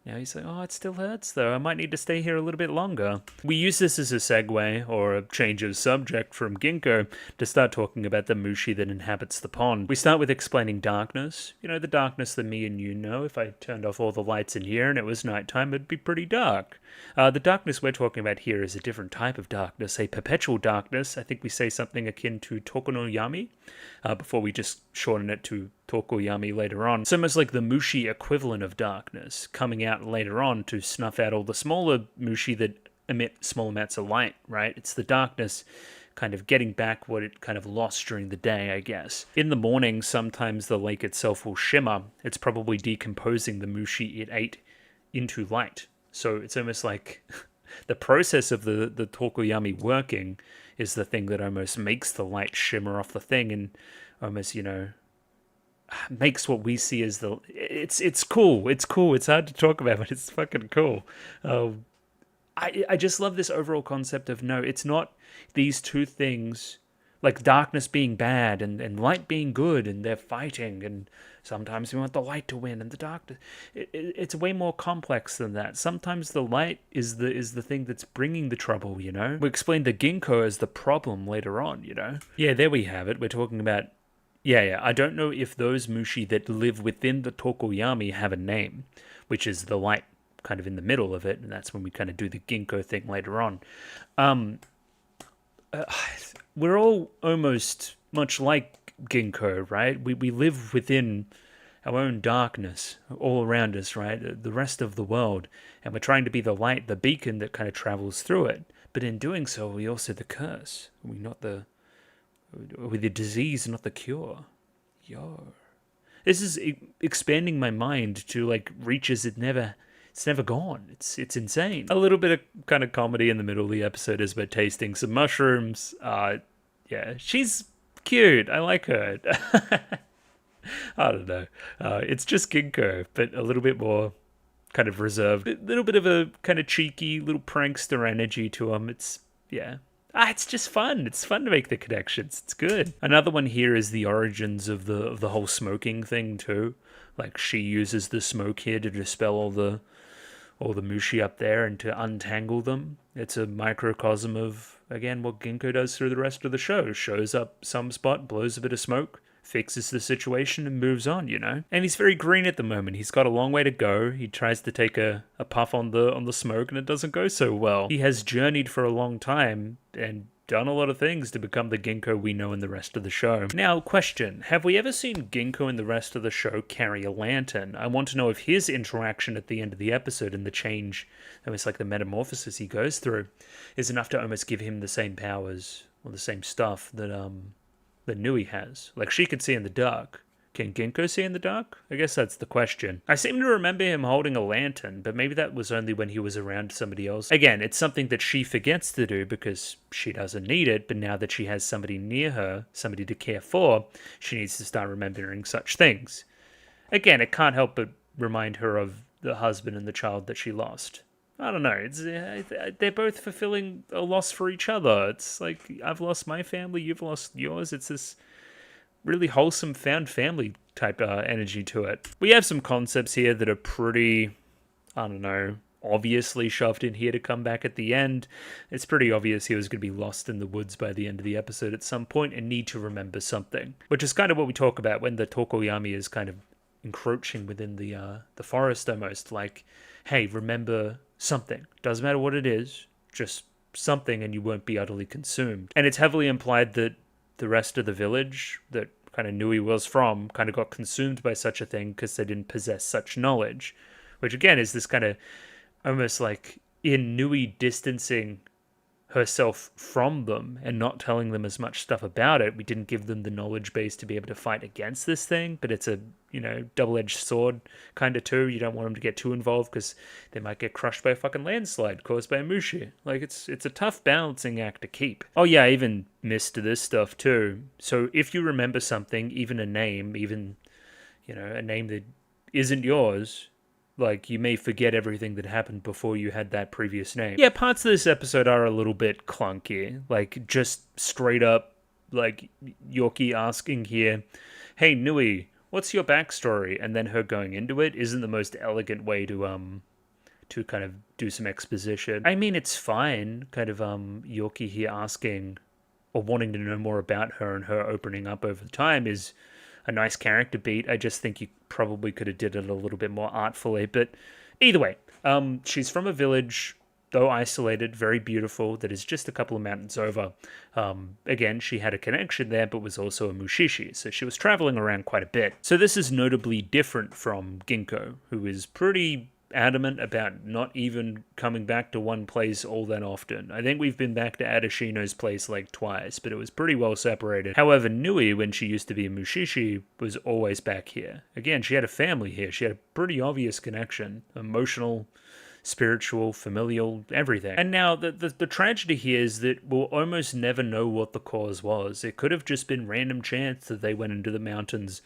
now he's like, oh, it still hurts though. I might need to stay here a little bit longer. We use this as a segue or a change of subject from Ginkgo to start talking about the Mushi that inhabits the pond. We start with explaining darkness. You know, the darkness that me and you know. If I turned off all the lights in here and it was nighttime, it'd be pretty dark. The darkness we're talking about here is a different type of darkness, a perpetual darkness. I think we say something akin to Tokonoyami before we just shorten it to Tokoyami later on. It's almost like the Mushi equivalent of darkness, coming out later on to snuff out all the smaller Mushi that emit small amounts of light, right? It's the darkness kind of getting back what it kind of lost during the day, I guess. In the morning, sometimes the lake itself will shimmer. It's probably decomposing the Mushi it ate into light. So it's almost like the process of the Tokuyami working is the thing that almost makes the light shimmer off the thing and almost, makes what we see as it's cool. It's cool. It's hard to talk about, but it's fucking cool. I just love this overall concept of no, it's not these two things like darkness being bad and light being good and they're fighting and sometimes we want the light to win and the darkness. It's way more complex than that. Sometimes the light is the thing that's bringing the trouble, We explained the Ginkgo as the problem later on, Yeah, there we have it. We're talking about yeah. I don't know if those Mushi that live within the Tokoyami have a name, which is the light kind of in the middle of it, and that's when we kind of do the Ginkgo thing later on. We're all almost much like Ginkgo, right? We live within our own darkness all around us, right? The rest of the world, and we're trying to be the light, the beacon that kind of travels through it. But in doing so, we also the curse. We're the disease, not the cure. Yo. This is expanding my mind to like reaches it's never gone. It's insane. A little bit of kind of comedy in the middle of the episode is about tasting some mushrooms. Yeah, she's cute. I like her. I don't know. It's just Ginkgo, but a little bit more kind of reserved. A little bit of a kind of cheeky little prankster energy to him. It's just fun. It's fun to make the connections. It's good. Another one here is the origins of the whole smoking thing too. Like she uses the smoke here to dispel all the mushi up there and to untangle them. It's a microcosm of, again, what Ginkgo does through the rest of the show. Shows up some spot, blows a bit of smoke, fixes the situation and moves on, And he's very green at the moment. He's got a long way to go. He tries to take a puff on the smoke and it doesn't go so well. He has journeyed for a long time and done a lot of things to become the Ginkgo we know in the rest of the show. Now, question, have we ever seen Ginkgo in the rest of the show carry a lantern? I want to know if his interaction at the end of the episode and the change, almost like the metamorphosis he goes through, is enough to almost give him the same powers or the same stuff that Nui has. Like, she could see in the dark. Can Ginkgo see in the dark? I guess that's the question. I seem to remember him holding a lantern, but maybe that was only when he was around somebody else. Again, it's something that she forgets to do because she doesn't need it, but now that she has somebody near her, somebody to care for, she needs to start remembering such things. Again, it can't help but remind her of the husband and the child that she lost. I don't know. They're both fulfilling a loss for each other. It's like, I've lost my family, you've lost yours. It's this really wholesome found family type energy to it. We have some concepts here that are pretty, I don't know, obviously shoved in here to come back at the end. It's pretty obvious he was going to be lost in the woods by the end of the episode at some point and need to remember something, which is kind of what we talk about when the Tokoyami is kind of encroaching within the forest almost. Like, hey, remember something. Doesn't matter what it is, just something and you won't be utterly consumed. And it's heavily implied that the rest of the village that kind of Nui was from kind of got consumed by such a thing because they didn't possess such knowledge, which again is this kind of almost like in Nui distancing herself from them and not telling them as much stuff about it. We didn't give them the knowledge base to be able to fight against this thing, but it's a, double-edged sword kind of too. You don't want them to get too involved because they might get crushed by a fucking landslide caused by a Mushi. Like, it's a tough balancing act to keep. Oh yeah, I even missed this stuff too. So if you remember something, even a name, even, a name that isn't yours, like, you may forget everything that happened before you had that previous name. Yeah, parts of this episode are a little bit clunky. Like, just straight up, like, Yorkie asking here, hey, Nui, what's your backstory? And then her going into it isn't the most elegant way to kind of do some exposition. I mean, it's fine, kind of, Yorkie here asking or wanting to know more about her and her opening up over time is a nice character beat. I just think you probably could have did it a little bit more artfully. But either way, she's from a village, though isolated, very beautiful, that is just a couple of mountains over. Again, she had a connection there, but was also a Mushishi, so she was traveling around quite a bit. So this is notably different from Ginkgo, who is pretty adamant about not even coming back to one place all that often. I think we've been back to Adashino's place like twice, but it was pretty well separated. However, Nui, when she used to be a Mushishi, was always back here. Again, she had a family here. She had a pretty obvious connection, emotional, spiritual, familial, everything. And now the tragedy here is that we'll almost never know what the cause was. It could have just been random chance that they went into the mountains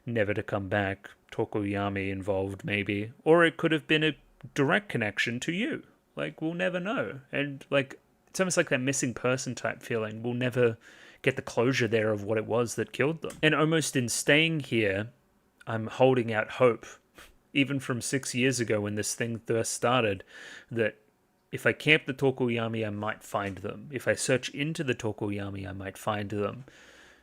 never to come back. Tokoyami involved, maybe. Or it could have been a direct connection to you. Like, we'll never know. And, like, it's almost like that missing person type feeling. We'll never get the closure there of what it was that killed them. And almost in staying here, I'm holding out hope, even from 6 years ago when this thing first started, that if I camp the Tokoyami, I might find them. If I search into the Tokoyami, I might find them.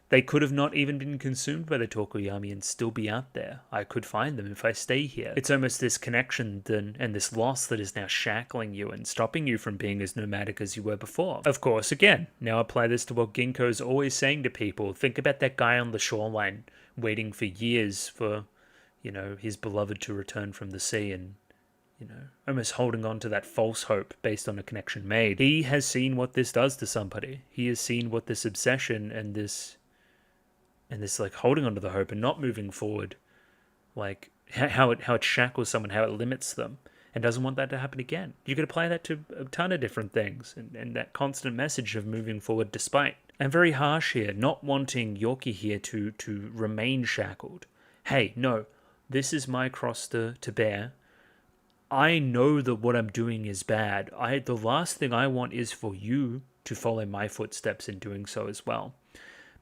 They could have not even been consumed by the Tokoyami and still be out there. I could find them if I stay here. It's almost this connection then, and this loss that is now shackling you and stopping you from being as nomadic as you were before. Of course, again, now apply this to what Ginkgo's always saying to people. Think about that guy on the shoreline waiting for years for, his beloved to return from the sea and, almost holding on to that false hope based on a connection made. He has seen what this does to somebody. He has seen what this obsession and this like holding onto the hope and not moving forward, like how it shackles someone, how it limits them, and doesn't want that to happen again. You could apply that to a ton of different things, and that constant message of moving forward despite. And very harsh here, not wanting Yorkie here to remain shackled. Hey, no, this is my cross to bear. I know that what I'm doing is bad. The last thing I want is for you to follow my footsteps in doing so as well.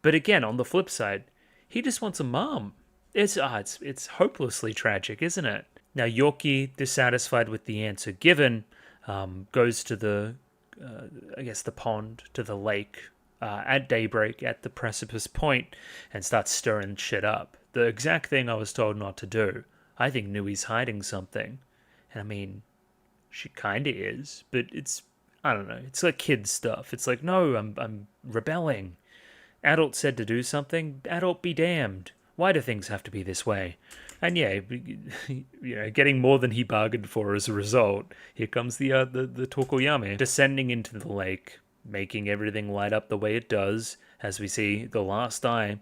But again, on the flip side, he just wants a mom. It's hopelessly tragic, isn't it? Now, Yorkie, dissatisfied with the answer given, goes to the pond, to the lake, at daybreak, at the precipice point, and starts stirring shit up. The exact thing I was told not to do. I think Nui's hiding something. And I mean, she kinda is, but I don't know, it's like kid stuff. It's like, no, I'm rebelling. Adult said to do something, adult be damned. Why do things have to be this way? And yeah, getting more than he bargained for as a result. Here comes the Tokoyami descending into the lake, making everything light up the way it does, as we see the last eye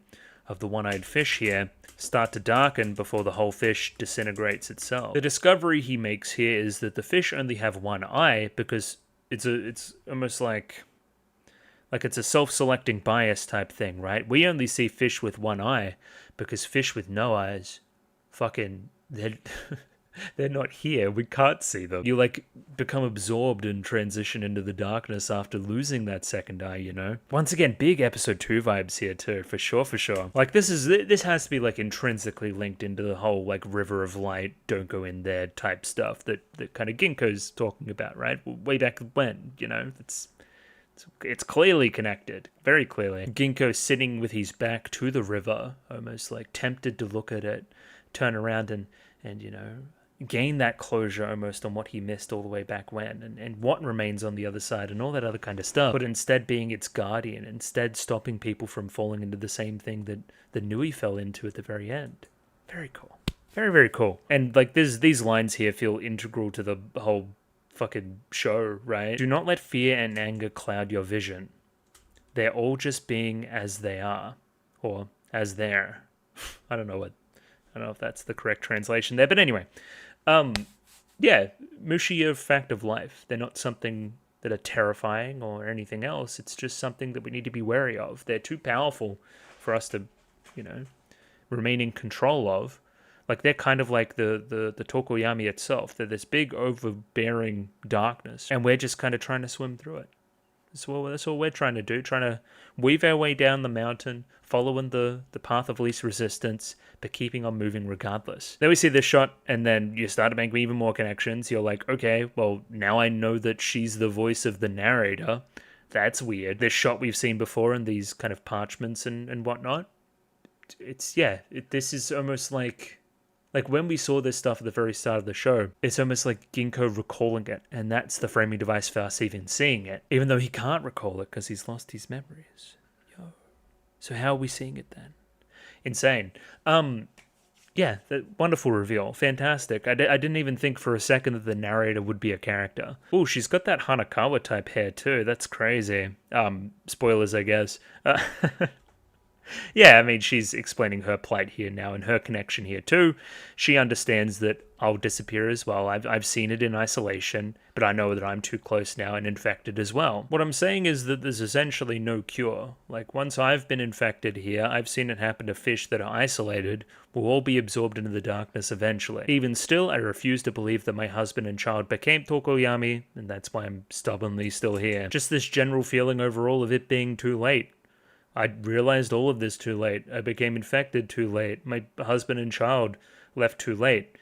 of the one-eyed fish here start to darken before the whole fish disintegrates itself. The discovery he makes here is that the fish only have one eye because it's almost like it's a self-selecting bias type thing, right? We only see fish with one eye because fish with no eyes, they're not here. We can't see them. You become absorbed and transition into the darkness after losing that second eye, Once again, big episode 2 vibes here too, for sure. Like this has to be intrinsically linked into the whole river of light, don't go in there type stuff that kind of Ginkgo's talking about, right? Way back when, It's clearly connected, very clearly. Ginkgo sitting with his back to the river, almost tempted to look at it, turn around and gain that closure almost on what he missed all the way back when, and what remains on the other side and all that other kind of stuff. But instead being its guardian, instead stopping people from falling into the same thing that Nui fell into at the very end. Very cool. Very, very cool. And these lines here feel integral to the whole fucking show, right? Do not let fear and anger cloud your vision. They're all just being as they are, or as they're. I don't know if that's the correct translation there, but anyway, Mushi are a fact of life. They're not something that are terrifying or anything else. It's just something that we need to be wary of. They're too powerful for us to, remain in control of. They're kind of like the Tokoyami itself. They're this big, overbearing darkness, and we're just kind of trying to swim through it. That's all we're trying to do, trying to weave our way down the mountain, following the path of least resistance, but keeping on moving regardless. Then we see this shot, and then you start to make even more connections. You're like, okay, well, now I know that she's the voice of the narrator. That's weird. This shot we've seen before in these kind of parchments and whatnot. This is almost like when we saw this stuff at the very start of the show, it's almost like Ginkgo recalling it, and that's the framing device for us even seeing it, even though he can't recall it because he's lost his memories. So how are we seeing it then? Insane. The wonderful reveal. Fantastic. I didn't even think for a second that the narrator would be a character. Oh, she's got that Hanakawa type hair too. That's crazy. Spoilers, I guess. Yeah, I mean, she's explaining her plight here now and her connection here too. She understands that I'll disappear as well. I've seen it in isolation, but I know that I'm too close now and infected as well. What I'm saying is that there's essentially no cure. Like, once I've been infected here, I've seen it happen to fish that are isolated, will all be absorbed into the darkness eventually. Even still, I refuse to believe that my husband and child became Tokoyami, and that's why I'm stubbornly still here. Just this general feeling overall of it being too late. I realized all of this too late. I became infected too late. My husband and child left too late.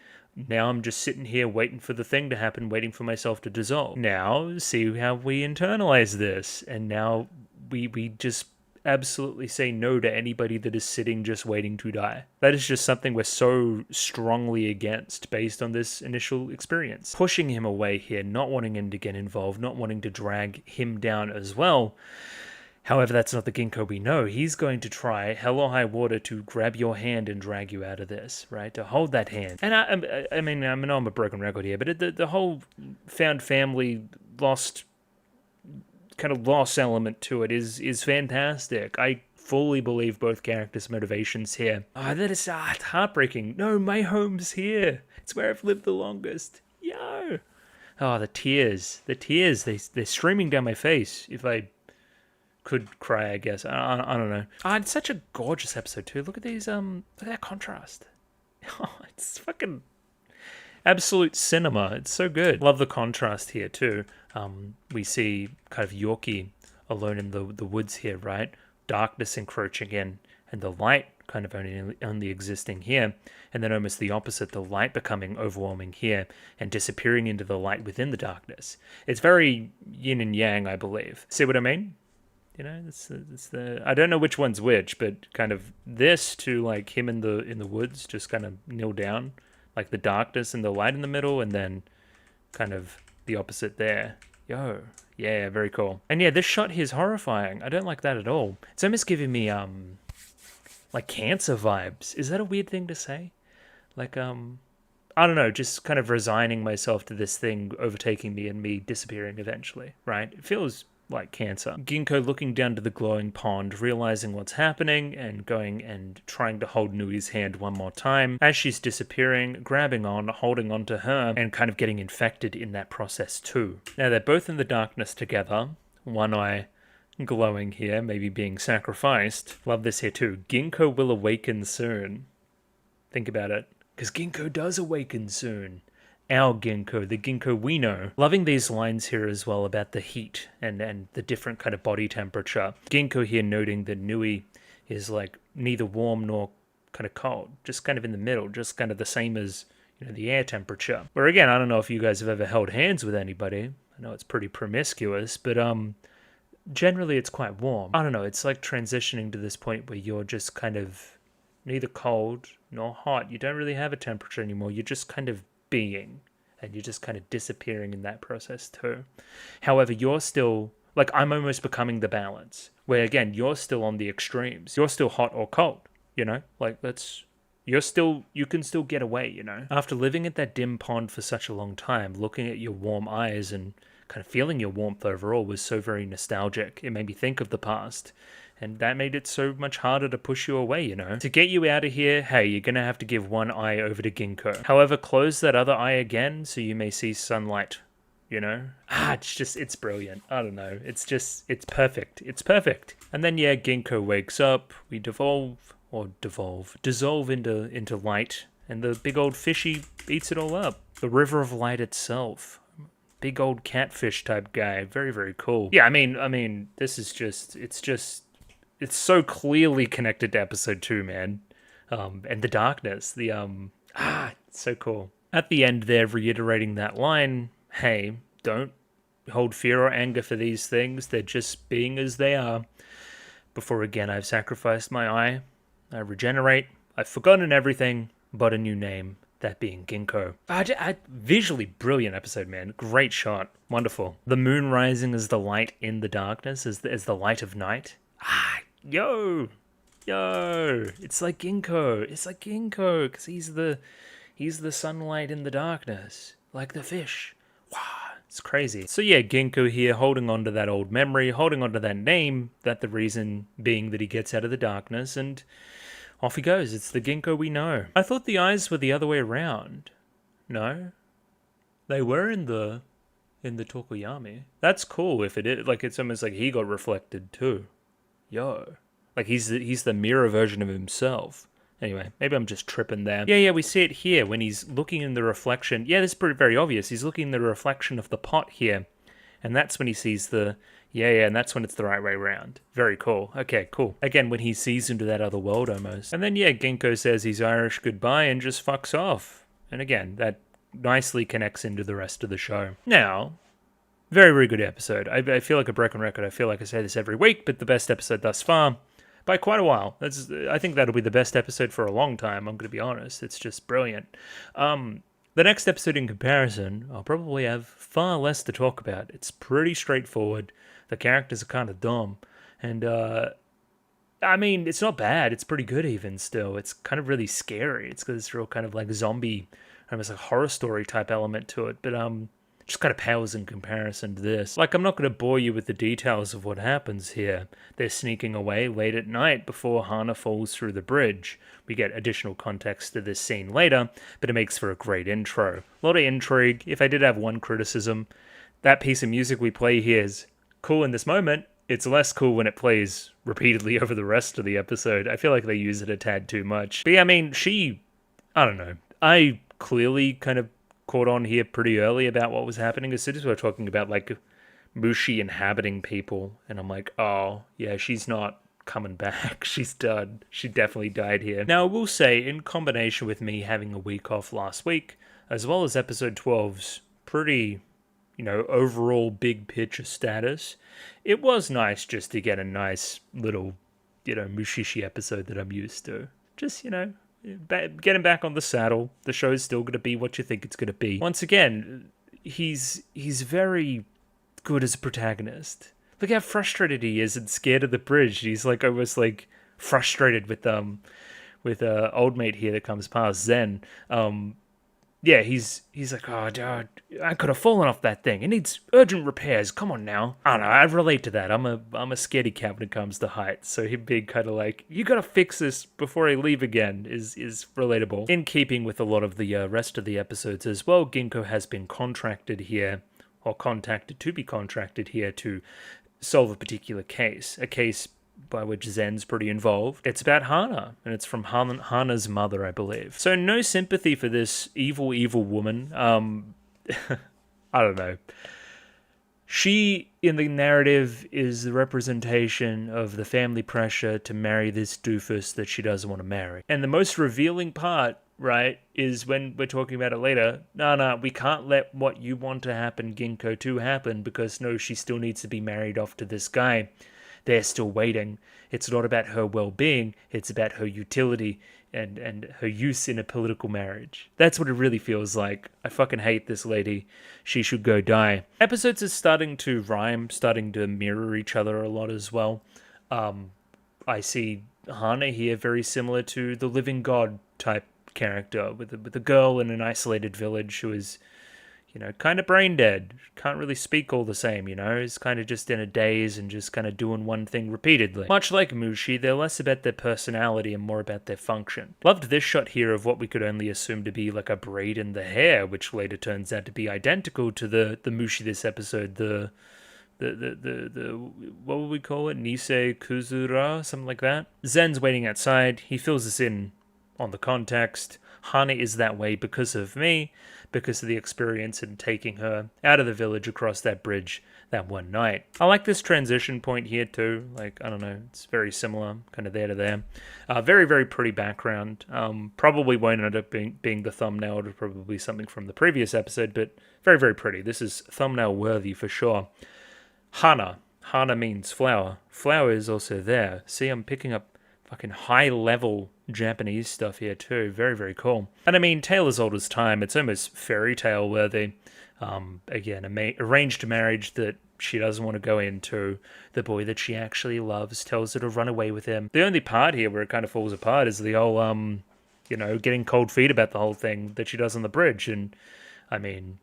Now I'm just sitting here waiting for the thing to happen, waiting for myself to dissolve. Now, see how we internalize this. And now we just absolutely say no to anybody that is sitting just waiting to die. That is just something we're so strongly against based on this initial experience. Pushing him away here, not wanting him to get involved, not wanting to drag him down as well. However, that's not the Ginkgo we know. He's going to try, hell or high water, to grab your hand and drag you out of this, right? To hold that hand. And I mean, I know I'm a broken record here, but the whole found family lost element to it is fantastic. I fully believe both characters' motivations here. That is heartbreaking. No, my home's here. It's where I've lived the longest. Yo. Oh, the tears. They're streaming down my face. If I could cry, I guess. I don't know. It's such a gorgeous episode too. Look at these. Look at that contrast. Oh, it's fucking absolute cinema. It's so good. Love the contrast here too. We see kind of Yorkie alone in the woods here, right? Darkness encroaching in, and the light kind of only existing here, and then almost the opposite, the light becoming overwhelming here and disappearing into the light within the darkness. It's very yin and yang, I believe. See what I mean? You know, it's the I don't know which one's which, but kind of this to like him in the woods, just kind of kneel down, like the darkness and the light in the middle, and then kind of the opposite there. Yo, yeah, very cool. And yeah, this shot here is horrifying. I don't like that at all. It's almost giving me like cancer vibes. Is that a weird thing to say? Like I don't know, just kind of resigning myself to this thing overtaking me and me disappearing eventually, right? It feels like cancer. Ginkgo looking down to the glowing pond, realizing what's happening, and going and trying to hold Nui's hand one more time. As she's disappearing, grabbing on, holding on to her, and kind of getting infected in that process too. Now they're both in the darkness together, one eye glowing here, maybe being sacrificed. Love this here too. Ginkgo will awaken soon. Think about it. Because Ginkgo does awaken soon. Our Ginkgo, the Ginkgo we know. Loving these lines here as well about the heat and the different kind of body temperature. Ginkgo here noting that Nui is like neither warm nor kind of cold, just kind of in the middle, just kind of the same as, you know, the air temperature. Where again, I don't know if you guys have ever held hands with anybody. I know it's pretty promiscuous, but generally it's quite warm. I don't know, it's like transitioning to this point where you're just kind of neither cold nor hot. You don't really have a temperature anymore. You're just kind of being, and you're just kind of disappearing in that process too. However, you're still, like, I'm almost becoming the balance, where again, you're still on the extremes. You're still hot or cold, you know? Like, you can still get away, you know? After living at that dim pond for such a long time, looking at your warm eyes and kind of feeling your warmth overall was so very nostalgic. It made me think of the past. And that made it so much harder to push you away, you know? To get you out of here, hey, you're gonna have to give one eye over to Ginkgo. However, close that other eye again so you may see sunlight, you know? It's brilliant. I don't know. It's perfect. It's perfect. And then, yeah, Ginkgo wakes up, we dissolve into light, and the big old fishy eats it all up. The river of light itself. Big old catfish type guy. Very, very cool. Yeah, I mean, this is it's so clearly connected to episode 2, man. And the darkness, it's so cool. At the end there, reiterating that line, hey, don't hold fear or anger for these things. They're just being as they are. Before again, I've sacrificed my eye. I regenerate. I've forgotten everything but a new name, that being Ginkgo. Visually brilliant episode, man. Great shot. Wonderful. The moon rising as the light in the darkness, as the light of night. Yo, it's like Ginkgo, because he's the sunlight in the darkness, like the fish. Wow, It's crazy. So yeah, Ginkgo here holding on to that old memory, holding on to that name, that the reason being that he gets out of the darkness, and off he goes. It's the Ginkgo we know. I thought the eyes were the other way around. No? They were in the Tokoyami. That's cool if it is. Like, it's almost like he got reflected too. Yo. Like, he's the mirror version of himself. Anyway, maybe I'm just tripping there. Yeah, we see it here when he's looking in the reflection. Yeah, this is pretty very obvious. He's looking in the reflection of the pot here. And that's when he sees the... Yeah, and that's when it's the right way around. Very cool. Okay, cool. Again, when he sees into that other world almost. And then, yeah, Ginkgo says he's Irish goodbye and just fucks off. And again, that nicely connects into the rest of the show. Now... Very, very good episode. I feel like a broken record. I feel like I say this every week, but the best episode thus far by quite a while. I think that'll be the best episode for a long time, I'm going to be honest. It's just brilliant. The next episode in comparison, I'll probably have far less to talk about. It's pretty straightforward. The characters are kind of dumb. And, I mean, it's not bad. It's pretty good even still. It's kind of really scary. It's got this real kind of like zombie, almost like horror story type element to it. But, just kind of pales in comparison to this. Like, I'm not going to bore you with the details of what happens here. They're sneaking away late at night before Hana falls through the bridge. We get additional context to this scene later, but it makes for a great intro. A lot of intrigue. If I did have one criticism, that piece of music we play here is cool in this moment. It's less cool when it plays repeatedly over the rest of the episode. I feel like they use it a tad too much. But yeah, I mean, I don't know. I clearly kind of caught on here pretty early about what was happening. As soon as we were talking about like Mushi inhabiting people, and I'm like, oh yeah, she's not coming back. She's done. She definitely died here. Now I will say, in combination with me having a week off last week, as well as episode 12's pretty, overall big picture status, it was nice just to get a nice little, Mushishi episode that I'm used to. Just, get him back on the saddle. The show's still going to be what you think it's going to be. Once again, he's very good as a protagonist. Look how frustrated he is and scared of the bridge. He's like almost like frustrated with old mate here that comes past, Zen. Yeah, he's like, oh, dude, I could have fallen off that thing. It needs urgent repairs. Come on now. I don't know. I relate to that. I'm a scaredy cat when it comes to heights. So him being kind of like, you gotta fix this before I leave again is relatable. In keeping with a lot of the rest of the episodes as well, Ginkgo has been contracted here, or contacted to be contracted here to solve a particular case. A case by which Zen's pretty involved. It's about Hana, and it's from Hana's mother, I believe. So no sympathy for this evil woman. I don't know. She, in the narrative, is the representation of the family pressure to marry this doofus that she doesn't want to marry. And the most revealing part, right, is when we're talking about it later. No, we can't let what you want to happen, Ginkgo, to happen, because no, she still needs to be married off to this guy. They're still waiting. It's not about her well-being. It's about her utility and her use in a political marriage. That's what it really feels like. I fucking hate this lady. She should go die. Episodes are starting to rhyme, starting to mirror each other a lot as well. I see Hana here very similar to the Living God type character with a girl in an isolated village who is, kind of brain dead. Can't really speak all the same, is kind of just in a daze and just kind of doing one thing repeatedly. Much like Mushi, they're less about their personality and more about their function. Loved this shot here of what we could only assume to be like a braid in the hair, which later turns out to be identical to the Mushi this episode, the what would we call it? Nisei Kuzura? Something like that. Zen's waiting outside. He fills us in on the context. Hana is that way because of me, because of the experience in taking her out of the village across that bridge that one night. I like this transition point here too. Like, I don't know, it's very similar, kind of there to there. Very, very pretty background. Probably won't end up being the thumbnail. It'll probably be something from the previous episode, but very, very pretty. This is thumbnail worthy for sure. Hana. Hana means flower. Flower is also there. See, I'm picking up fucking high-level Japanese stuff here too. Very, very cool. And I mean, tale as old as time. It's almost fairy tale worthy. Again, arranged marriage that she doesn't want to go into. The boy that she actually loves tells her to run away with him. The only part here where it kind of falls apart is the whole, getting cold feet about the whole thing that she does on the bridge. And, I mean,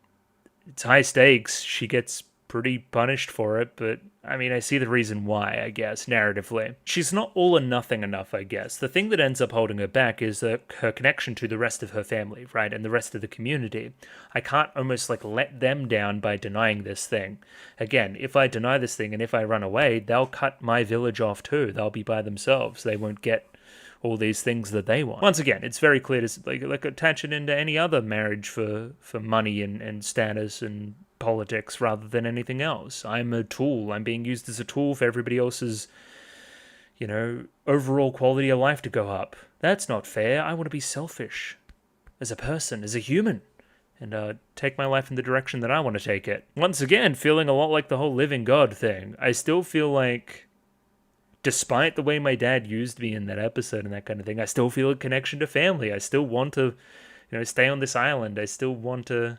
it's high stakes. She gets pretty punished for it, but I mean, I see the reason why, I guess, narratively. She's not all or nothing enough, I guess. The thing that ends up holding her back is her connection to the rest of her family, right, and the rest of the community. I can't almost, like, let them down by denying this thing. Again, if I deny this thing and if I run away, they'll cut my village off too. They'll be by themselves. They won't get all these things that they want. Once again, it's very clear to like attach it into any other marriage for money and status and politics rather than anything else. I'm a tool. I'm being used as a tool for everybody else's, overall quality of life to go up. That's not fair. I want to be selfish as a person, as a human, and take my life in the direction that I want to take it. Once again, feeling a lot like the whole living God thing. I still feel like, despite the way my dad used me in that episode and that kind of thing, I still feel a connection to family. I still want to, stay on this island. I still want to,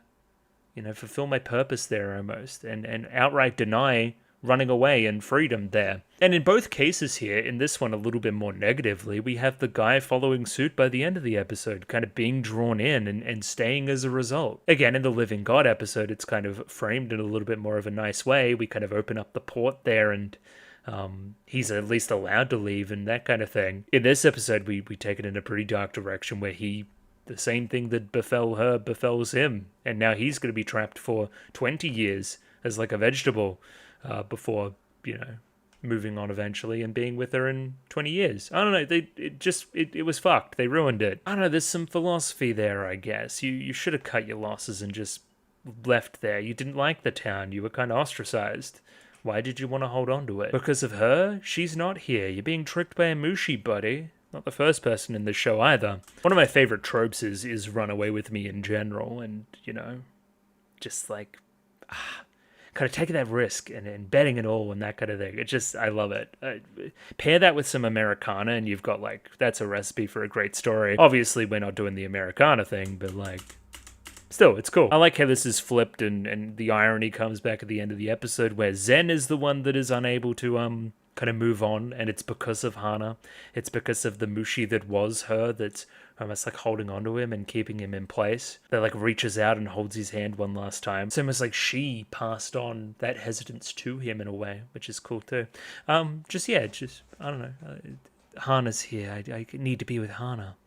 fulfill my purpose there almost, and outright deny running away and freedom there. And in both cases here, in this one a little bit more negatively, we have the guy following suit by the end of the episode, kind of being drawn in and staying as a result. Again, in the Living God episode, it's kind of framed in a little bit more of a nice way. We kind of open up the port there and he's at least allowed to leave and that kind of thing. In this episode, we take it in a pretty dark direction where the same thing that befell her befells him, and now he's going to be trapped for 20 years as like a vegetable before, moving on eventually and being with her in 20 years. I don't know, it was fucked. They ruined it. I don't know, there's some philosophy there, I guess. You should have cut your losses and just left there. You didn't like the town. You were kind of ostracized. Why did you want to hold on to it? Because of her? She's not here. You're being tricked by a Mushi, buddy. Not the first person in this show either. One of my favorite tropes is run away with me in general, and, just like, kind of taking that risk and betting it all and that kind of thing. I love it. Pair that with some Americana and you've got, like, that's a recipe for a great story. Obviously, we're not doing the Americana thing, but, like, still, it's cool. I like how this is flipped and the irony comes back at the end of the episode where Zen is the one that is unable to kind of move on, and it's because of Hana. It's because of the Mushi that was her that's almost like holding on to him and keeping him in place. That like reaches out and holds his hand one last time. It's almost like she passed on that hesitance to him in a way, which is cool too. I don't know. Hana's here. I need to be with Hana.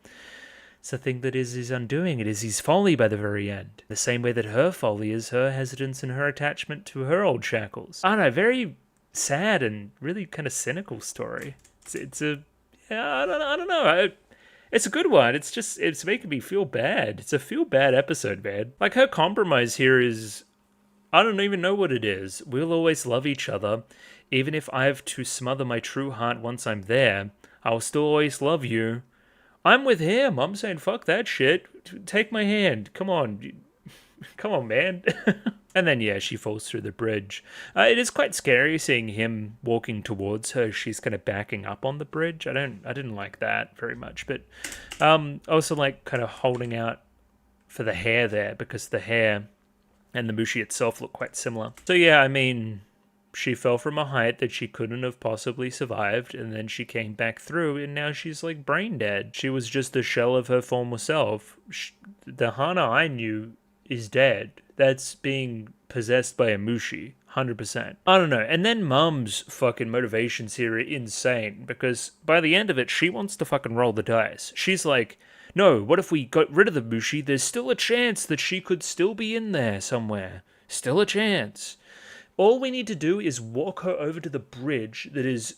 It's the thing that is his undoing. It is his folly by the very end. The same way that her folly is her hesitance and her attachment to her old shackles. I don't know, very sad and really kind of cynical story. It's a I don't know. It's a good one. It's making me feel bad. It's a feel bad episode, man. Like her compromise here is, I don't even know what it is. We'll always love each other, even if I have to smother my true heart once I'm there. I'll still always love you. I'm with him. I'm saying fuck that shit. Take my hand. Come on. Come on, man. And then, yeah, she falls through the bridge. It is quite scary seeing him walking towards her. She's kind of backing up on the bridge. I didn't like that very much. But also like kind of holding out for the hair there, because the hair and the Mushi itself look quite similar. So yeah, I mean, she fell from a height that she couldn't have possibly survived, and then she came back through, and now she's like brain dead. She was just a shell of her former self. The Hana I knew is dead. That's being possessed by a Mushi, 100%. I don't know. And then Mum's fucking motivations here are insane, because by the end of it, she wants to fucking roll the dice. She's like, no, what if we got rid of the Mushi? There's still a chance that she could still be in there somewhere. Still a chance. All we need to do is walk her over to the bridge that is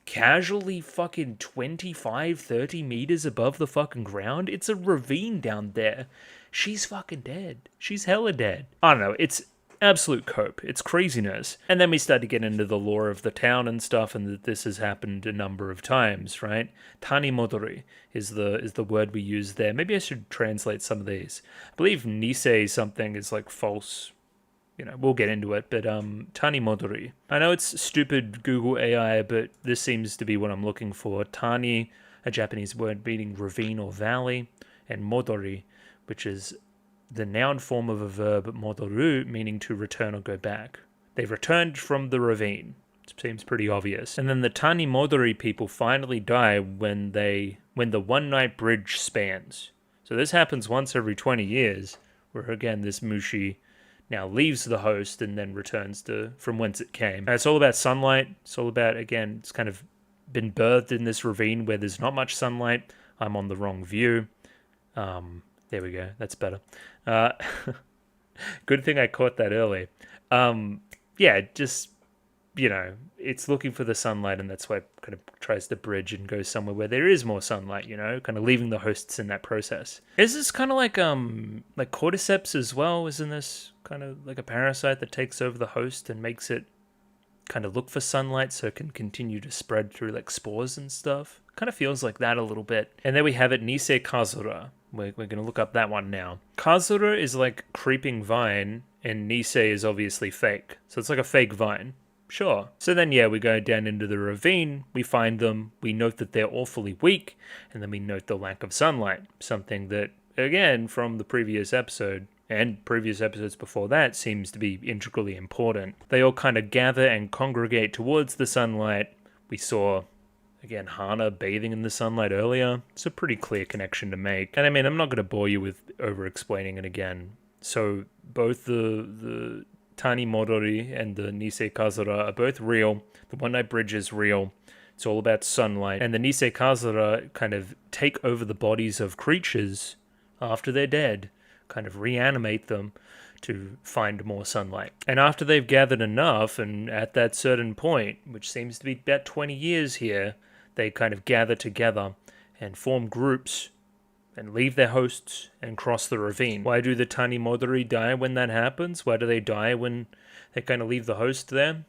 casually fucking 25, 30 meters above the fucking ground. It's a ravine down there. She's fucking dead. She's hella dead. I don't know. It's absolute cope. It's craziness. And then we start to get into the lore of the town and stuff, and that this has happened a number of times, right? Tanimodori is the word we use there. Maybe I should translate some of these. I believe Nisei something is like false. We'll get into it, but Tanimodori. I know it's stupid Google AI, but this seems to be what I'm looking for. Tani, a Japanese word meaning ravine or valley, and Modori, which is the noun form of a verb, modoru, meaning to return or go back. They've returned from the ravine. It seems pretty obvious. And then the Tanimodori people finally die when the one-night bridge spans. So this happens once every 20 years, where again this Mushi now leaves the host and then returns to from whence it came. And it's all about sunlight. It's all about, again, it's kind of been birthed in this ravine where there's not much sunlight. I'm on the wrong view. There we go. That's better. Good thing I caught that early. Yeah, just, it's looking for the sunlight, and that's why it kind of tries to bridge and go somewhere where there is more sunlight, kind of leaving the hosts in that process. Is this kind of like cordyceps as well? Isn't this kind of like a parasite that takes over the host and makes it kind of look for sunlight so it can continue to spread through like spores and stuff? Kind of feels like that a little bit. And there we have it, Nisei Kazura. We're going to look up that one now. Kazura is like creeping vine, and Nisei is obviously fake. So it's like a fake vine. Sure. So then, we go down into the ravine, we find them, we note that they're awfully weak, and then we note the lack of sunlight. Something that, again, from the previous episode, and previous episodes before that, seems to be integrally important. They all kind of gather and congregate towards the sunlight. We saw, again, Hana bathing in the sunlight earlier. It's a pretty clear connection to make. And I mean, I'm not going to bore you with over-explaining it again. So both the Tani Modori and the Nisei Kazura are both real. The One Night Bridge is real. It's all about sunlight. And the Nisei Kazura kind of take over the bodies of creatures after they're dead, kind of reanimate them to find more sunlight. And after they've gathered enough, and at that certain point, which seems to be about 20 years here, they kind of gather together and form groups and leave their hosts and cross the ravine. Why do the Tani Modori die when that happens? Why do they die when they kind of leave the host there?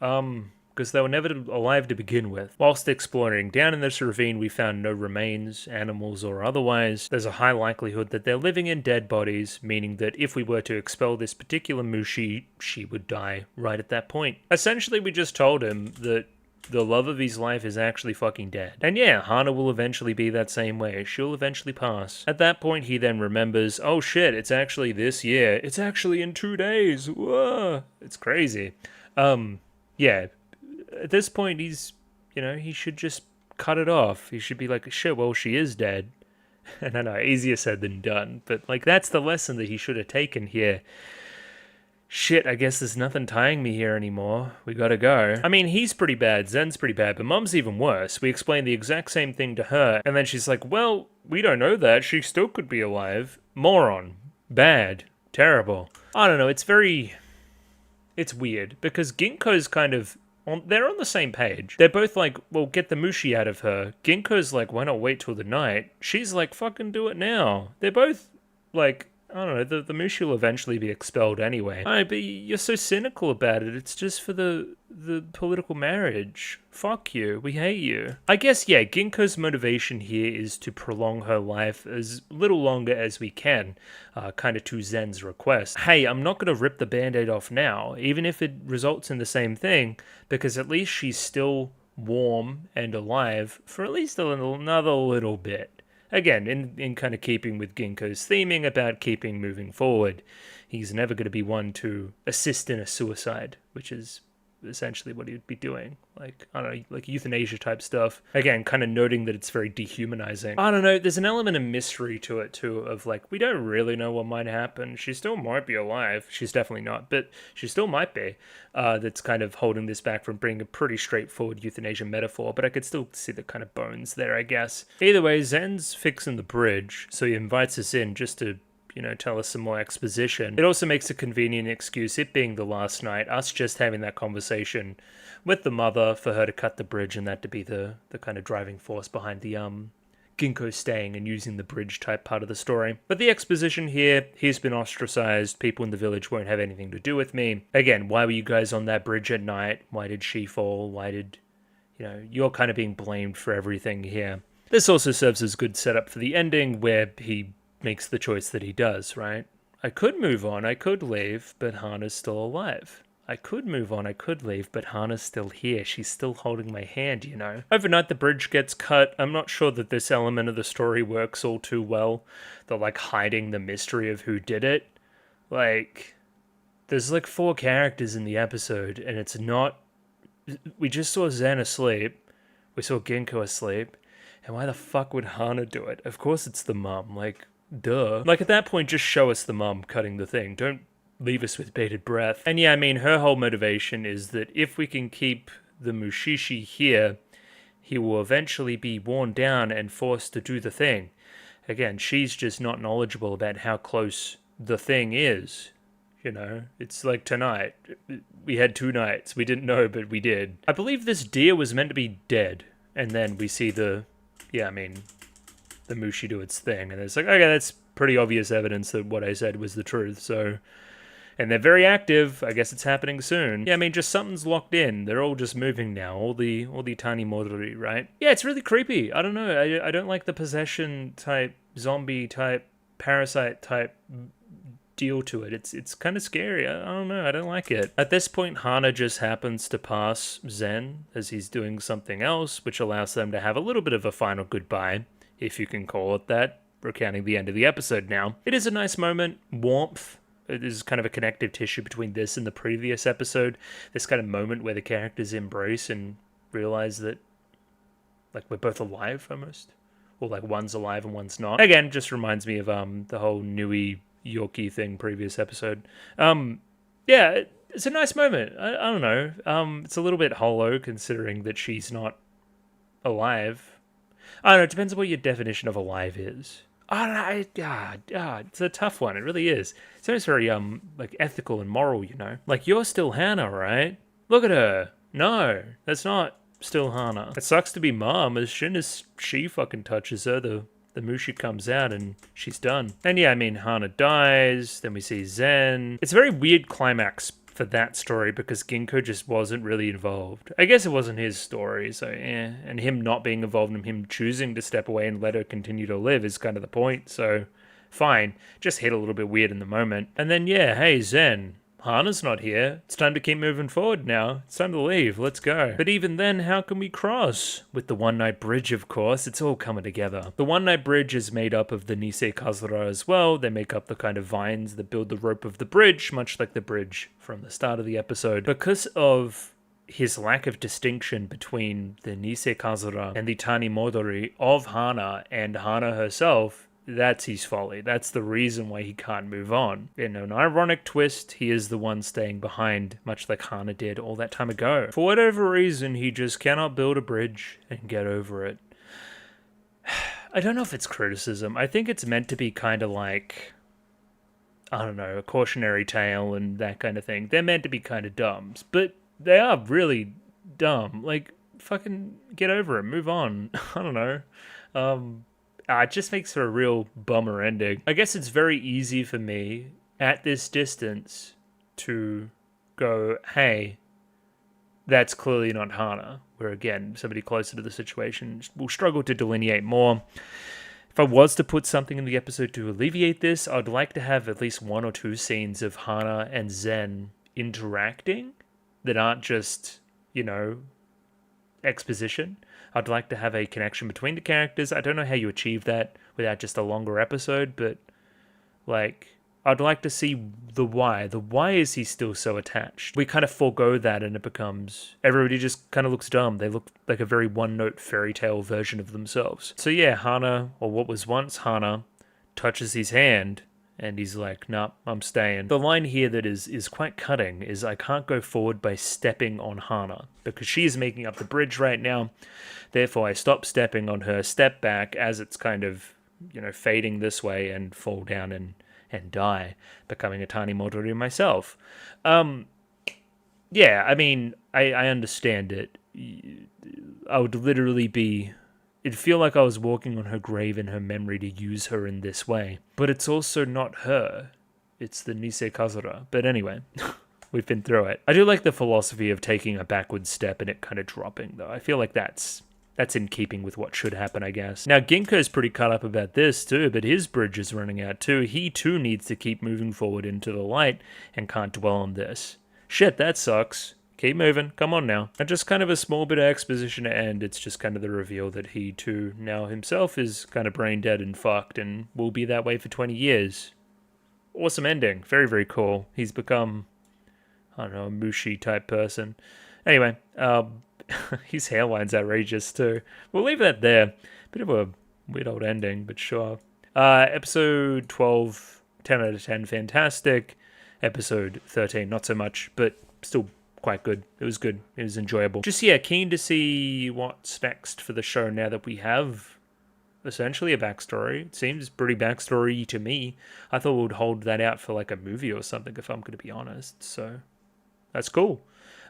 Because they were never alive to begin with. Whilst exploring down in this ravine, we found no remains, animals or otherwise. There's a high likelihood that they're living in dead bodies, meaning that if we were to expel this particular Mushi, she would die right at that point. Essentially, we just told him that the love of his life is actually fucking dead. And Hana will eventually be that same way. She'll eventually pass. At that point, he then remembers, oh shit, it's actually this year. It's actually in 2 days. Whoa. It's crazy. At this point, he's, he should just cut it off. He should be like, shit, well, she is dead. And I know, easier said than done. But, that's the lesson that he should have taken here. Shit, I guess there's nothing tying me here anymore. We gotta go. I mean, he's pretty bad, Zen's pretty bad, but Mum's even worse. We explain the exact same thing to her, and then she's like, well, we don't know that. She still could be alive. Moron. Bad. Terrible. I don't know, it's weird, because Ginkgo's kind of... they're on the same page. They're both like, well, get the Mushi out of her. Ginkgo's like, why not wait till the night? She's like, fucking do it now. They're both like... I don't know, the Mushi will eventually be expelled anyway. But you're so cynical about it. It's just for the political marriage. Fuck you. We hate you. I guess, Ginkgo's motivation here is to prolong her life as little longer as we can, kind of to Zen's request. Hey, I'm not going to rip the Band-Aid off now, even if it results in the same thing, because at least she's still warm and alive for at least another little bit. Again, in kind of keeping with Ginkgo's theming about keeping moving forward, he's never going to be one to assist in a suicide, which is essentially what he'd be doing. Like, I don't know, like euthanasia type stuff. Again, kind of noting that it's very dehumanizing. I don't know, there's an element of mystery to it too, of like, we don't really know what might happen. She still might be alive. She's definitely not, but she still might be. That's kind of holding this back from being a pretty straightforward euthanasia metaphor, but I could still see the kind of bones there, I guess. Either way, Zen's fixing the bridge, so he invites us in just to tell us some more exposition. It also makes a convenient excuse, it being the last night, us just having that conversation with the mother for her to cut the bridge and that to be the kind of driving force behind the Ginkgo staying and using the bridge type part of the story. But the exposition here, he's been ostracized, people in the village won't have anything to do with me. Again, why were you guys on that bridge at night? Why did she fall? Why did, you're kind of being blamed for everything here. This also serves as good setup for the ending where he makes the choice that he does, right? I could move on, I could leave, but Hana's still alive. I could move on, I could leave, but Hana's still here. She's still holding my hand, Overnight, the bridge gets cut. I'm not sure that this element of the story works all too well. They're, hiding the mystery of who did it. There's, 4 characters in the episode, and it's not... We just saw Zen asleep. We saw Ginkgo asleep. And why the fuck would Hana do it? Of course it's the mum, duh. At that point, just show us the mum cutting the thing. Don't leave us with bated breath. And yeah, I mean, her whole motivation is that if we can keep the Mushishi here, he will eventually be worn down and forced to do the thing. Again, she's just not knowledgeable about how close the thing is. You know, it's like tonight. We had 2 nights. We didn't know, but we did. I believe this deer was meant to be dead. And then we see the Mushi do its thing. And it's like, okay, that's pretty obvious evidence that what I said was the truth. So, and they're very active. I guess it's happening soon. Yeah, I mean, just something's locked in. They're all just moving now. All the tiny Modori, right? Yeah, it's really creepy. I don't know. I don't like the possession type, zombie type, parasite type deal to it. It's kind of scary. I don't know. I don't like it. At this point, Hana just happens to pass Zen as he's doing something else, which allows them to have a little bit of a final goodbye, if you can call it that. We're counting the end of the episode now. It is a nice moment. Warmth. It is kind of a connective tissue between this and the previous episode. This kind of moment where the characters embrace and realize that, like, we're both alive almost. Or, like, one's alive and one's not. Again, just reminds me of the whole Nui Yorkie thing previous episode. Yeah, it's a nice moment. I don't know. It's a little bit hollow considering that she's not alive. I don't know. It depends on what your definition of alive is. I don't know. It's a tough one. It really is. It's always very like ethical and moral, you know. Like, you're still Hana, right? Look at her. No, that's not still Hana. It sucks to be mom. As soon as she fucking touches her, the Mushi comes out and she's done. And yeah, I mean, Hana dies, then we see Zen. It's a very weird climax for that story because Ginkgo just wasn't really involved. I guess it wasn't his story, so yeah. And him not being involved and him choosing to step away and let her continue to live is kind of the point, so fine. Just hit a little bit weird in the moment. And then yeah, hey, Zen. Hana's not here. It's time to keep moving forward now. It's time to leave. Let's go. But even then, how can we cross? With the one-night bridge, of course. It's all coming together. The one-night bridge is made up of the Nisei Kazura as well. They make up the kind of vines that build the rope of the bridge, much like the bridge from the start of the episode. Because of his lack of distinction between the Nisei Kazura and the Tani Modori of Hana and Hana herself, that's his folly. That's the reason why he can't move on. In an ironic twist, he is the one staying behind, much like Hana did all that time ago. For whatever reason, he just cannot build a bridge and get over it. I don't know if it's criticism. I think it's meant to be kind of like, I don't know, a cautionary tale and that kind of thing. They're meant to be kind of dumb, but they are really dumb. Like, fucking get over it. Move on. I don't know. It just makes for a real bummer ending. I guess it's very easy for me, at this distance, to go, hey, that's clearly not Hana. Where again, somebody closer to the situation will struggle to delineate more. If I was to put something in the episode to alleviate this, I'd like to have at least 1 or 2 scenes of Hana and Zen interacting that aren't just, you know, exposition. I'd like to have a connection between the characters. I don't know how you achieve that without just a longer episode, but, like, I'd like to see the why. The why is he still so attached? We kind of forego that and it becomes, everybody just kind of looks dumb. They look like a very one-note fairy tale version of themselves. So yeah, Hana, or what was once Hana, touches his hand and he's like, nah, I'm staying. The line here that is quite cutting is, I can't go forward by stepping on Hana, because she's making up the bridge right now. Therefore, I stop stepping on her, step back as it's kind of, you know, fading this way and fall down and die, becoming a tiny Modori myself. Yeah, I mean, I understand it. I would literally be... It'd feel like I was walking on her grave in her memory to use her in this way. But it's also not her. It's the Nisei Kazura. But anyway, we've been through it. I do like the philosophy of taking a backward step and it kind of dropping, though. I feel like that's in keeping with what should happen, I guess. Now, Ginkgo's pretty cut up about this, too, but his bridge is running out, too. He, too, needs to keep moving forward into the light and can't dwell on this. Shit, that sucks. Keep moving. Come on now. And just kind of a small bit of exposition to end. It's just kind of the reveal that he, too, now himself is kind of brain dead and fucked and will be that way for 20 years. Awesome ending. Very, very cool. He's become, I don't know, a Mushi type person. Anyway, his hairline's outrageous, too. We'll leave that there. Bit of a weird old ending, but sure. Episode 12, 10 out of 10, fantastic. Episode 13, not so much, but still quite good. It was good. It was enjoyable. Just, yeah, keen to see what's next for the show now that we have essentially a backstory. It seems pretty backstory to me. I thought we would hold that out for like a movie or something, if I'm going to be honest. So that's cool.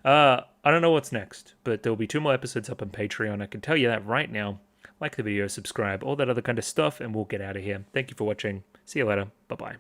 I don't know what's next, but there'll be 2 more episodes up on Patreon. I can tell you that right now. Like the video, subscribe, all that other kind of stuff, and we'll get out of here. Thank you for watching. See you later. Bye-bye.